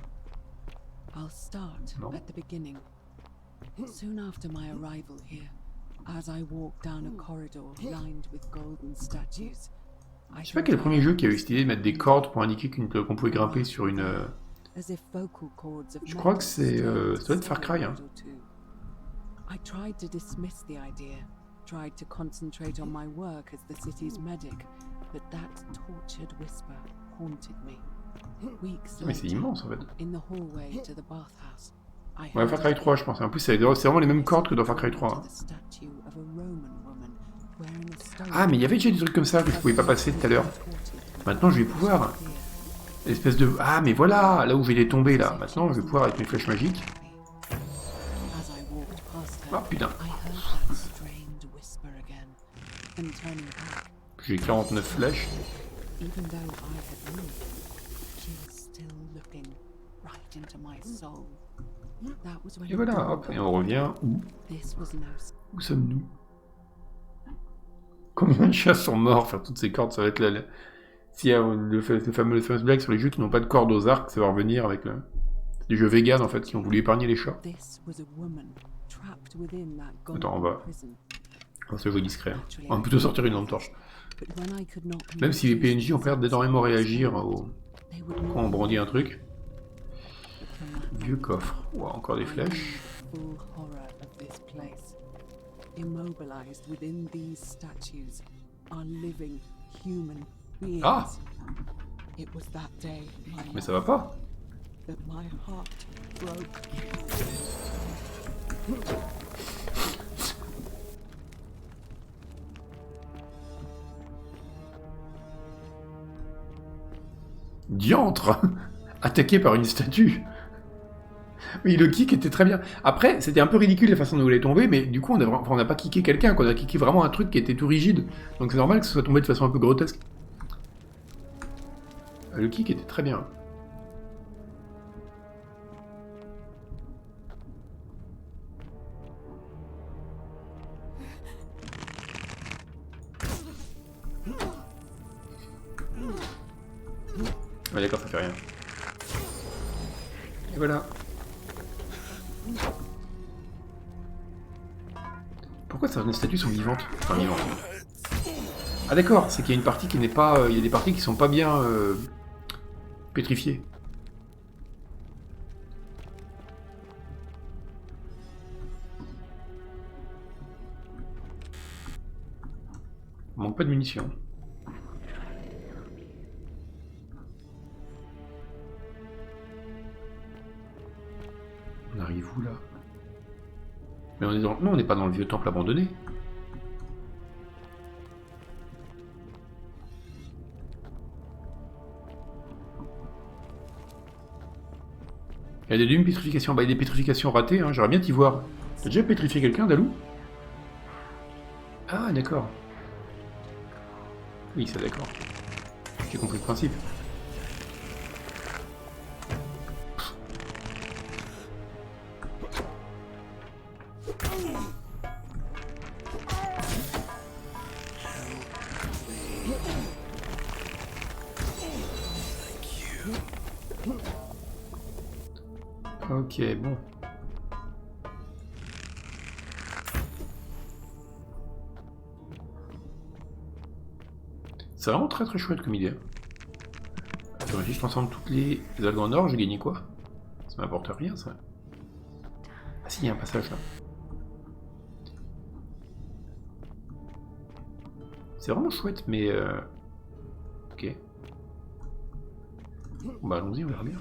I'll start at the beginning. Soon after my arrival here, as I walk down a corridor lined with golden statues. Je sais pas quel est le premier jeu qui a eu cette idée de mettre des cordes pour indiquer qu'on pouvait grimper sur une... Je crois que c'est... ça doit être Far Cry, hein. I tried to dismiss the idea, tried to concentrate on my work as the city's medic, but that tortured whisper haunted me. Weeks Mais c'est immense en fait. in the hallway to the bathhouse, I Ouais, Far Cry 3 je pense. En plus c'est vraiment les mêmes cordes que dans Far Cry 3. Ah mais il y avait déjà des trucs comme ça que je pouvais pas passer tout à l'heure. Maintenant je vais pouvoir. L'espèce de... Ah mais voilà, là où je vais tomber là. Maintenant je vais pouvoir avec mes flèches magiques. Ah putain. J'ai 49 flèches. Et voilà, hop, et on revient où? Où sommes-nous? Combien de chats sont morts faire toutes ces cordes? Ça va être la... S'il y a le fameux blague sur les jeux qui n'ont pas de cordes aux arcs, ça va revenir avec le... des jeux vegan en fait qui ont voulu épargner les chats. Attends, on va se jouer discret. Hein. On va plutôt sortir une lampe torche. But when I could not Même si les PNJ ont peur d'énormément réagir quand on brandit un truc. Vieux coffre. Wow, encore des flèches. full horror of this place. Immobilized within these statues are living human beings. Ah! It was that day, Mais ça va pas. that my heart broke. Diantre! Attaqué par une statue. Oui, le kick était très bien. Après, c'était un peu ridicule la façon dont il est tombé, mais du coup, on n'a pas kické quelqu'un, on a kické vraiment un truc qui était tout rigide. Donc c'est normal que ce soit tombé de façon un peu grotesque. Le kick était très bien. Ah, d'accord, ça fait rien. Et voilà. Pourquoi certaines statues sont vivantes? Enfin, vivantes. Ah d'accord, c'est qu'il y a une partie qui n'est pas... il y a des parties qui sont pas bien pétrifiées. On manque pas de munitions. On arrive où là? Mais on est dans... Non, on n'est pas dans le vieux temple abandonné. Il y a des demi-pétrifications. Bah, il y a des pétrifications ratées, hein. J'aimerais bien t'y voir. T'as déjà pétrifié quelqu'un, Dalou? Ah, d'accord. Oui, c'est d'accord. J'ai compris le principe. Ok, bon. C'est vraiment très très chouette comme idée. Attends, si je transforme toutes les algues en or, j'ai gagné quoi? Ça m'apporte rien ça. Ah si, il y a un passage là. C'est vraiment chouette, mais... Ok. Bon, bah allons-y, on verra bien.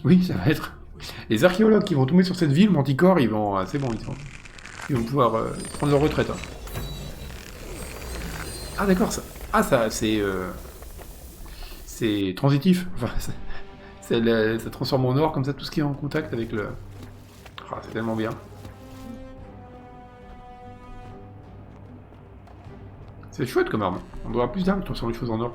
Oui, ça va être... Les archéologues qui vont tomber sur cette ville, Manticore, ils vont... c'est bon, ils vont pouvoir prendre leur retraite. Hein. Ah d'accord, ça... Ah ça, c'est... C'est transitif. Enfin, ça transforme en or, comme ça, tout ce qui est en contact avec le... Ah, c'est tellement bien. C'est chouette comme arme. On doit avoir plus d'armes qui transforment les choses en or.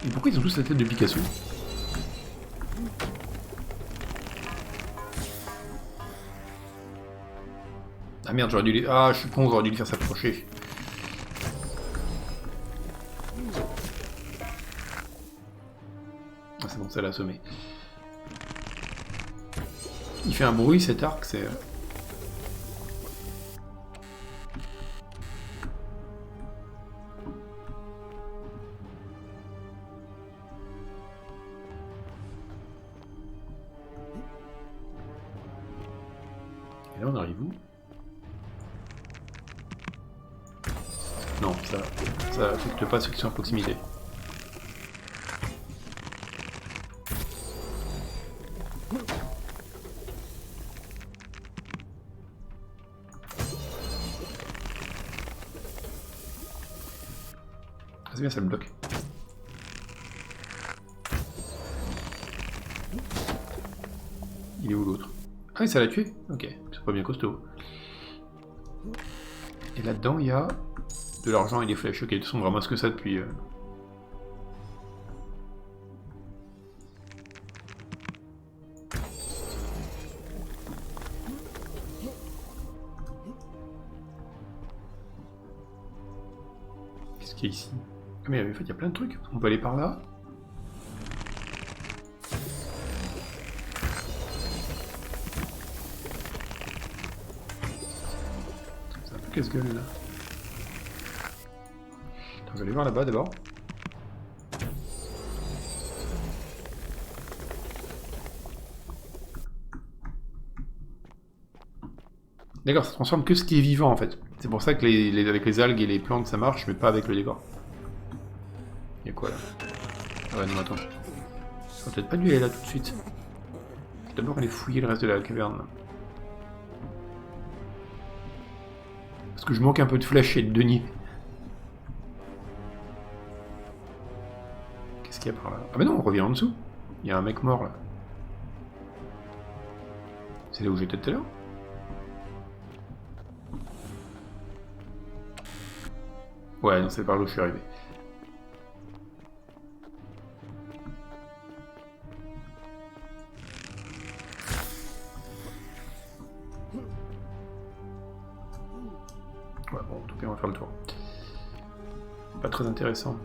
Et pourquoi ils ont tous la tête de Picasso? Ah merde, j'aurais dû les... Ah, je suis con, j'aurais dû les faire s'approcher. Ah, c'est bon, ça l'a assommé. Il fait un bruit cet arc, c'est... Et là on arrive où? Non, ça affecte pas ceux qui sont à proximité. Ah, c'est bien, ça le bloque. Il est où l'autre? Ah oui, ça l'a tué? Ok, c'est pas bien costaud. Et là-dedans, il y a de l'argent et des flèches. Ok, de toute façon, on ramasse que ça depuis... Qu'est-ce qu'il y a ici? Ah mais en fait, il y a plein de trucs. On peut aller par là. casse-gueule là. Attends, je vais aller voir là-bas d'abord. D'accord, ça transforme que ce qui est vivant en fait. C'est pour ça que avec les algues et les plantes ça marche, mais pas avec le décor. Y'a quoi là? Ah ouais, non, attends. J'aurais peut-être pas dû aller là tout de suite. D'abord aller fouiller le reste de la caverne. Là. Parce que je manque un peu de flèches et de deniers. Qu'est-ce qu'il y a par là? Ah mais non, on revient en dessous. Il y a un mec mort là. C'est là où j'étais tout à l'heure? Ouais, non, c'est par là où je suis arrivé. Ouais, bon, en tout cas, on va faire le tour. Pas très intéressant.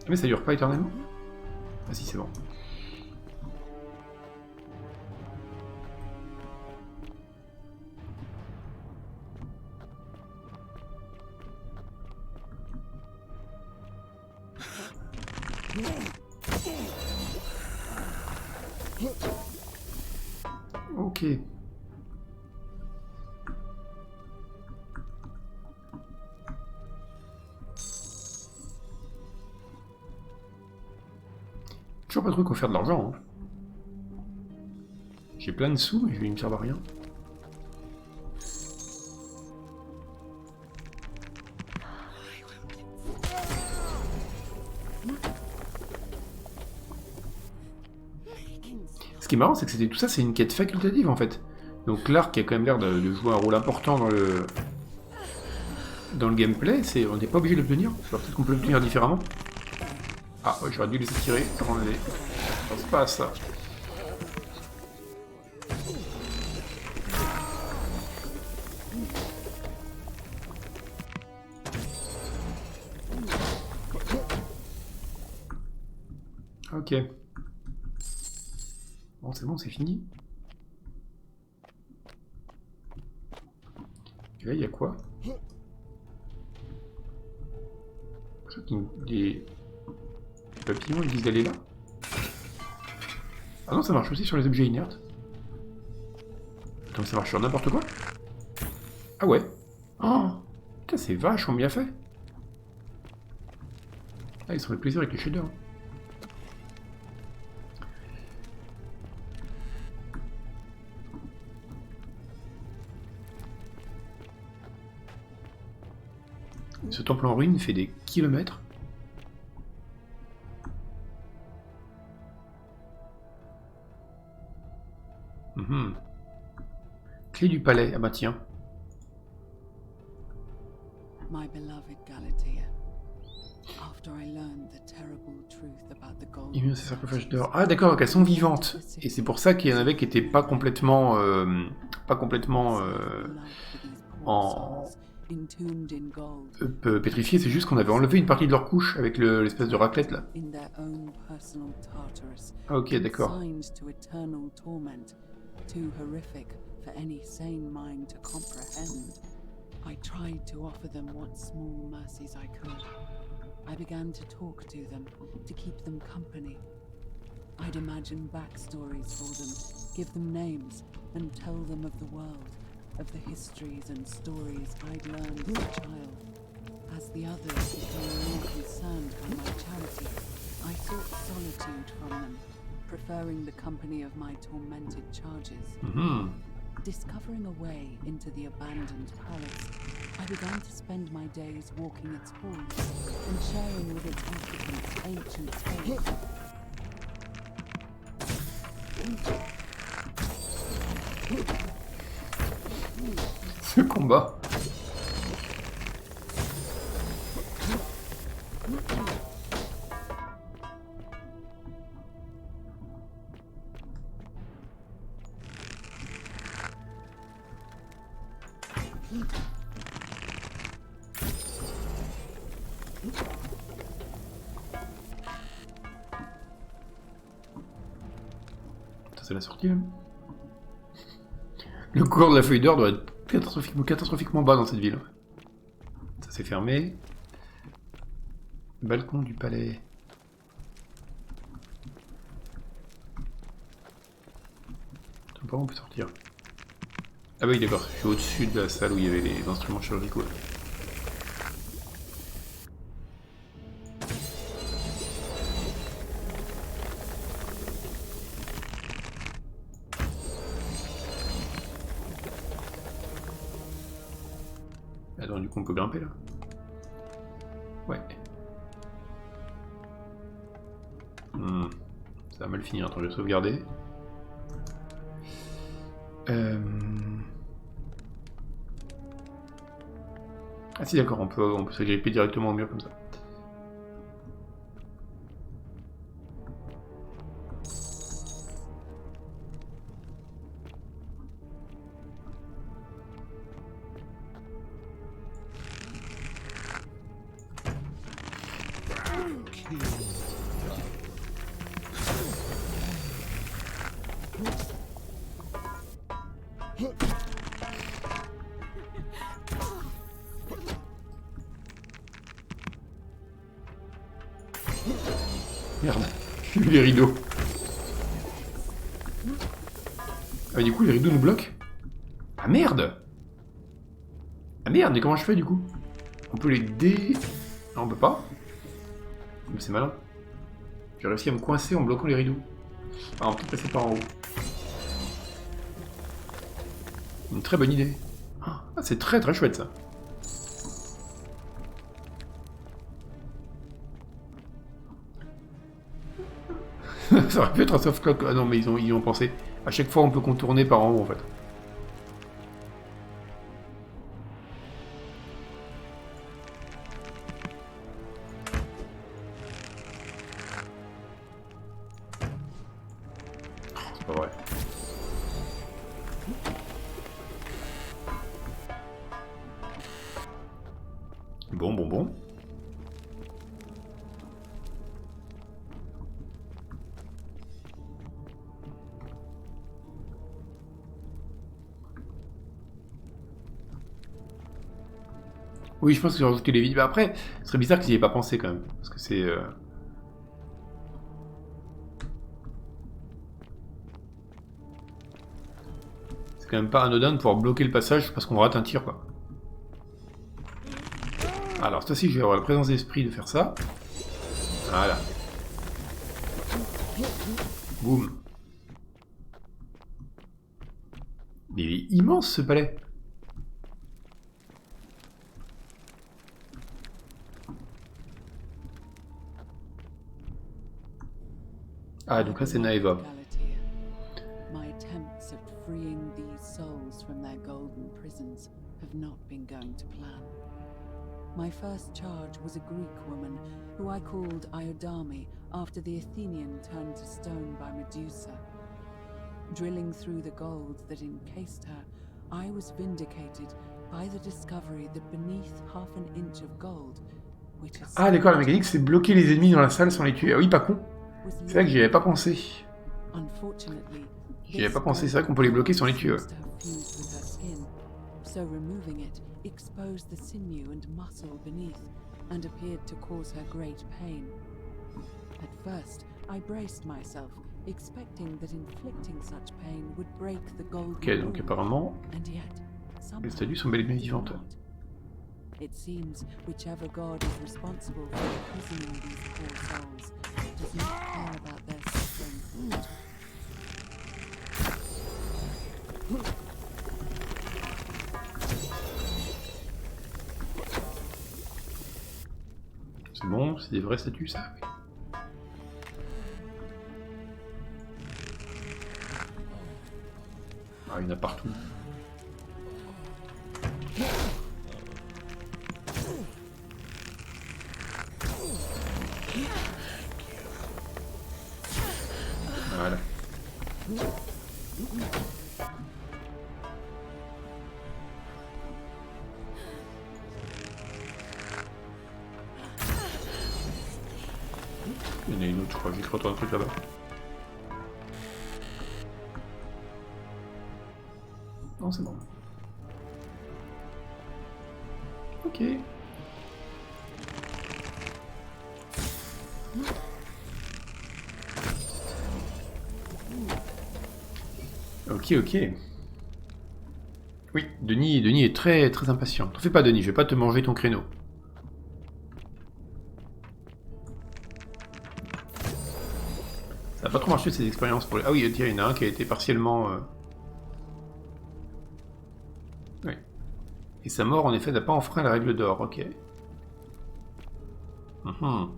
Mais ça dure pas éternellement? Ah si, c'est bon. Ok. Toujours pas trop quoi faire de l'argent. Hein. J'ai plein de sous, mais ils me servent à rien. Ce qui est marrant, c'est que tout ça, c'est une quête facultative en fait. Donc l'arc a quand même l'air de jouer un rôle important dans le gameplay. On n'est pas obligé de l'obtenir. Peut-être qu'on peut l'obtenir différemment. Ah, ouais, j'aurais dû laisser tirer avant d'aller. Ça se passe ça. Ok. Bon, c'est bon, c'est fini. Et là, il y a quoi? Les papillons, ils disent d'aller là. Ah non, ça marche aussi sur les objets inertes. Attends, ça marche sur n'importe quoi? Ah ouais. Oh, putain, c'est vachement bien fait. Ah, ils se font le plaisir avec les shaders. Ce temple en ruine fait des kilomètres. Clé du palais, ah bah tiens. My beloved Galatea. After I learned the terrible truth about the gold. Il y a ces sarcophages d'or. Ah d'accord, donc elles sont vivantes. Et c'est pour ça qu'il y en avait qui étaient pas complètement pétrifiés. C'est juste qu'on avait enlevé une partie de leur couche avec l'espèce de raclette là. Ah ok, d'accord. Too horrific for any sane mind to comprehend. I tried to offer them what small mercies I could. I began to talk to them, to keep them company. I'd imagine backstories for them, give them names, and tell them of the world, of the histories and stories I'd learned as a child. As the others became more concerned by my charity, I sought solitude from them, preferring the company of my tormented charges. Discovering a way into the abandoned palace, I began to spend my days walking its halls and sharing with its occupants ancient faith. Ce combat. C'est la sortie là. Le cours de la feuille d'or doit être catastrophiquement bas dans cette ville. Ça c'est fermé. Balcon du palais. Par où on peut sortir? Ah bah oui d'accord, je suis au-dessus de la salle où il y avait les instruments chirurgicaux. Attends, du coup on peut grimper là? Ouais. Ça va mal finir, attends, je vais sauvegarder. Ah si d'accord, on peut s'agripper directement au mur comme ça. Merde, j'ai vu les rideaux. Ah mais du coup les rideaux nous bloquent? Ah merde! Ah merde, mais comment je fais du coup? On peut les Non, on peut pas? Mais c'est malin. J'ai réussi à me coincer en bloquant les rideaux. Ah, on peut passer par en haut. Une très bonne idée. Ah, c'est très très chouette ça. Ça aurait pu être un softlock. Ah non, mais ils y ont pensé. À chaque fois, on peut contourner par en haut, en fait. C'est pas vrai. Bon. Oui, je pense que j'ai rajouté les vides. Après, ce serait bizarre qu'ils n'y aient pas pensé quand même. Parce que c'est... C'est quand même pas anodin de pouvoir bloquer le passage parce qu'on rate un tir, quoi. Alors, cette fois-ci, je vais avoir la présence d'esprit de faire ça. Voilà. Boum. Mais il est immense, ce palais. Ah, donc là, c'est Naeva. My attempts at freeing these souls from their golden prisons have not been going to plan. My first charge was a Greek woman who I called Iodame after the Athenian turned to stone by Medusa. Drilling through the gold that encased her, I was vindicated by the discovery that beneath half an inch of gold, which is... Ah d'accord, la mécanique c'est bloquer les ennemis dans la salle sans les tuer. Ah oui, pas con. C'est vrai que j'y avais pas pensé. J'y avais pas pensé, c'est vrai qu'on peut les bloquer sans les tuer. Ouais. So removing it exposed the sinew and muscle beneath and appeared to cause her great pain. At first, I braced myself, expecting that inflicting such pain would break the golden rule. Ok, donc apparemment, and yet, les statues sont bel et bien vivantes. It seems whichever god is responsible for imprisoning these poor souls does not care about their suffering. C'est bon, c'est des vraies statues ça, oui. Ah, il y en a partout. Voilà. Il y en a une autre, je crois. J'ai cru entendre un truc là-bas. Non, c'est bon. Ok. Ok, ok. Oui, Denis est très très impatient. T'en fais pas, Denis, je vais pas te manger ton créneau. Ça a pas trop marché ces expériences pour les... Ah oui, tiens, il y en a un qui a été partiellement... Oui. Et sa mort, en effet, n'a pas enfreint la règle d'or, ok. Mhm.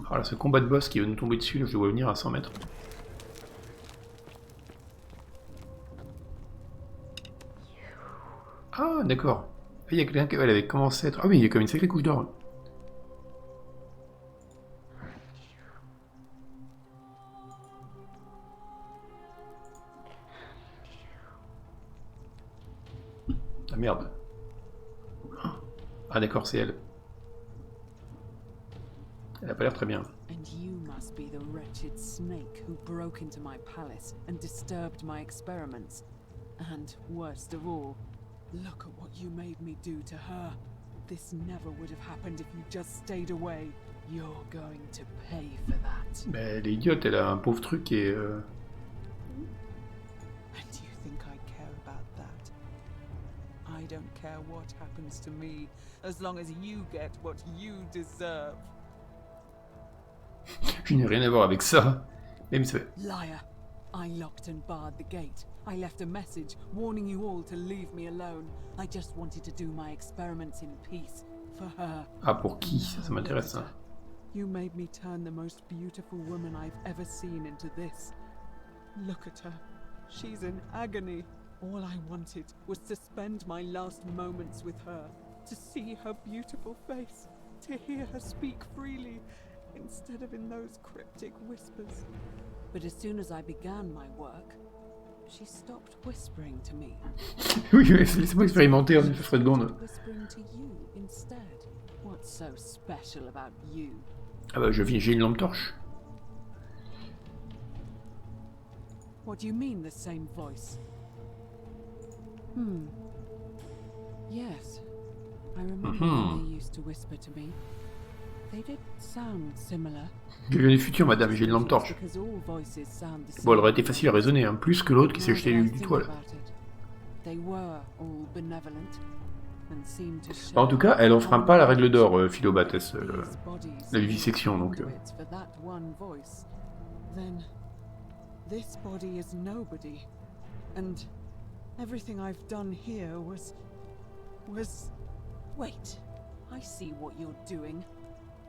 Voilà, ce combat de boss qui va nous tomber dessus, là, je le vois venir à 100 mètres. Ah, d'accord. Il y a quelqu'un qui avait commencé à être... Ah oui, il y a comme une sacrée couche d'or. Ah merde. Ah d'accord, c'est elle. Elle a pas l'air très bien. And you must be the wretched snake who broke into my palace and disturbed my experiments. And worst of all, look at what you made me do to her. This never would have happened if you just stayed away. You're going to pay for that. Mais elle est idiote, elle a un pauvre truc et... And do you think I care about that? I don't care what happens to me, as long as you get what you deserve. Je n'ai rien à voir avec ça. Même ça... Liar! I locked and barred the gate. I left a message warning you all to leave me alone. I just wanted to do my experiments in peace. For her. Ah, pour qui? Ça m'intéresse, ça. You made me turn the most beautiful woman I've ever seen into this. Look at her. She's in agony. All I wanted was to spend my last moments with her. To see her beautiful face. To hear her speak freely. Instead of in those cryptic whispers. But as soon as I began my work, she stopped whispering to me. Oui, laissez-moi expérimenter en une seconde. Whispering to you instead. What's so special about you? Ah bah j'ai une lampe torche. What do you mean the same voice? Yes. I remember when they used to whisper to me. They did sound similar. Je viens du futur, madame, j'ai une lampe torche. Bon, elle aurait été facile à raisonner, hein, plus que l'autre qui s'est jeté du toit, là. En tout cas, elle enfreint pas la règle d'or, Philobates, la vivisection, donc... Then, this body is nobody, and everything I've done here was... Wait, I see what you're doing.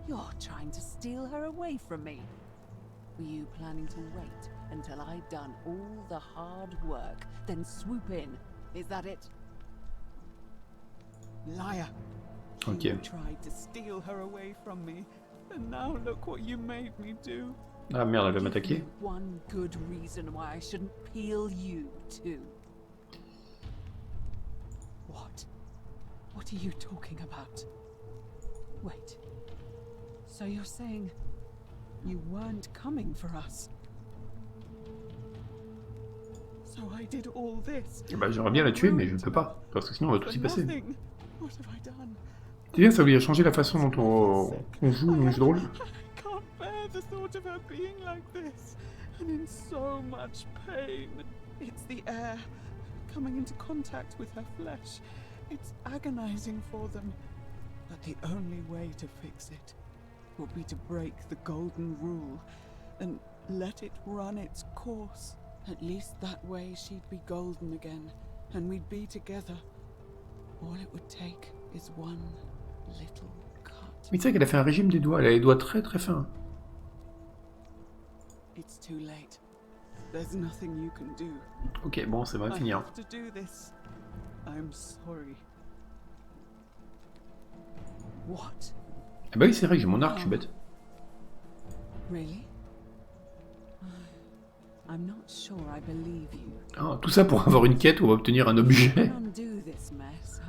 You're trying to steal her away from me. Were you planning to wait until I'd done all the hard work, then swoop in? Is that it? Liar! Okay. You tried to steal her away from me, and now look what you made me do. Ah merde, elle va m'attaquer. One good reason why I shouldn't peel you too. What? What are you talking about? Wait. So you're saying you weren't coming for us? So I did all this. Bah j'aimerais bien la tuer, mais je ne peux pas, parce que sinon on va tout y passer. What have I done? C'est bien, ça voulait changer la façon dont on joue dans les jeux de rôle. I can't bear the thought of her being like this, and in so much pain. It's the air, coming into contact with her flesh. It's agonizing for them. But the only way to fix it would be to break the golden rule and let it run its course. At least that way she'd be golden again, and we'd be together. All it would take is one little cut. Mais tu sais qu'elle a fait un régime des doigts, elle a les doigts très très fins. It's too late. There's nothing you can do. Ok, bon, ça va finir. I have to do this. I'm sorry. What? Ah bah oui, c'est vrai que j'ai mon arc, je suis bête. Really? I'm I'm not sure I believe you. Ah, tout ça pour avoir une quête où on va obtenir un objet. Undo this mess.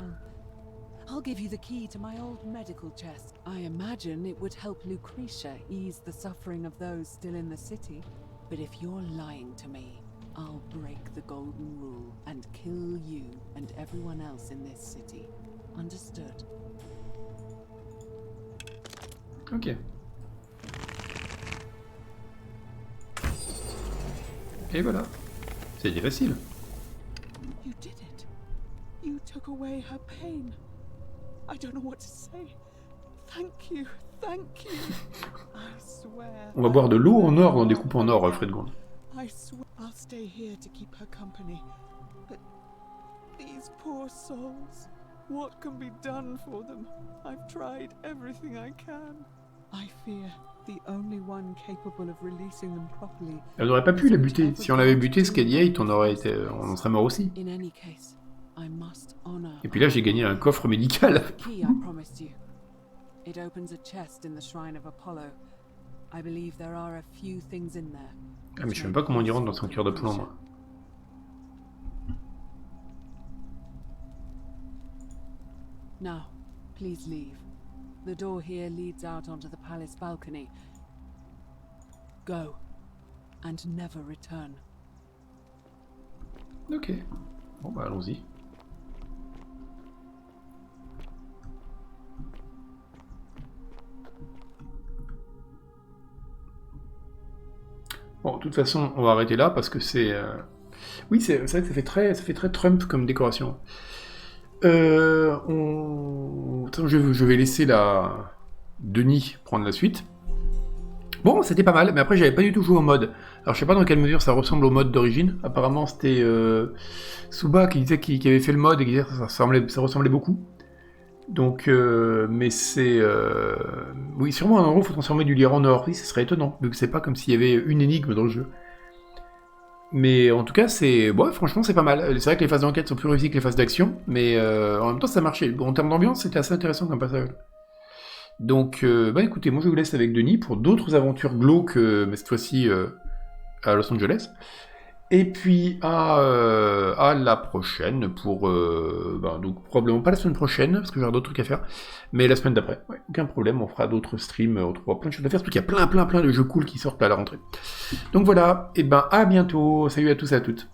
I'll give you the key to my old medical chest. I imagine it would help Lucretia ease the suffering of those still in the city. But if you're lying to me, I'll break the golden rule and kill you and everyone else in this city. Understood? Ok. Et voilà. C'était facile. You did it. You took away her pain. I don't know what to say. Thank you. Thank you. I swear. On va boire de l'eau en or dans des coupes en or, Alfred Gond. I swear I'll stay here to keep her company. But these poor souls, what can be done for them? I've tried everything I can. I fear the only one capable of releasing them properly. Elle n'aurait pas pu la buter. Si on l'avait buté, Scadiate, on en serait mort aussi. In any case, I must honor. Et puis là, j'ai gagné un coffre médical. Key I promised you. It opens a chest in the shrine of Apollo. I believe there are a few things in there. Ah mais je sais même pas comment on y rentre dans son cœur de plomb, moi. Now, please leave. The door here leads out onto the palace balcony. Go, and never return. Ok. Bon bah allons-y. Bon, de toute façon, on va arrêter là parce que c'est... Oui, c'est vrai que ça fait très Trump comme décoration. Attends, je vais laisser Denis prendre la suite. Bon, c'était pas mal, mais après j'avais pas du tout joué au mode. Alors je sais pas dans quelle mesure ça ressemble au mode d'origine. Apparemment c'était Suba qui disait qu'il avait fait le mode et qui disait que ça ressemblait beaucoup. Donc, mais c'est... Oui, sûrement un endroit où il faut transformer du lierre en or. Oui, ce serait étonnant, vu que c'est pas comme s'il y avait une énigme dans le jeu. Mais en tout cas, ouais, franchement, c'est pas mal. C'est vrai que les phases d'enquête sont plus réussies que les phases d'action, mais en même temps, ça marchait. Bon, en termes d'ambiance, c'était assez intéressant comme passage. Donc, bah écoutez, moi je vous laisse avec Denis pour d'autres aventures glauques, mais cette fois-ci à Los Angeles. Et puis à la prochaine pour... donc probablement pas la semaine prochaine, parce que j'aurai d'autres trucs à faire, mais la semaine d'après. Ouais, aucun problème, on fera d'autres streams, on trouvera plein de choses à faire, surtout qu'il y a plein de jeux cool qui sortent à la rentrée. Donc voilà, et ben à bientôt, salut à tous et à toutes.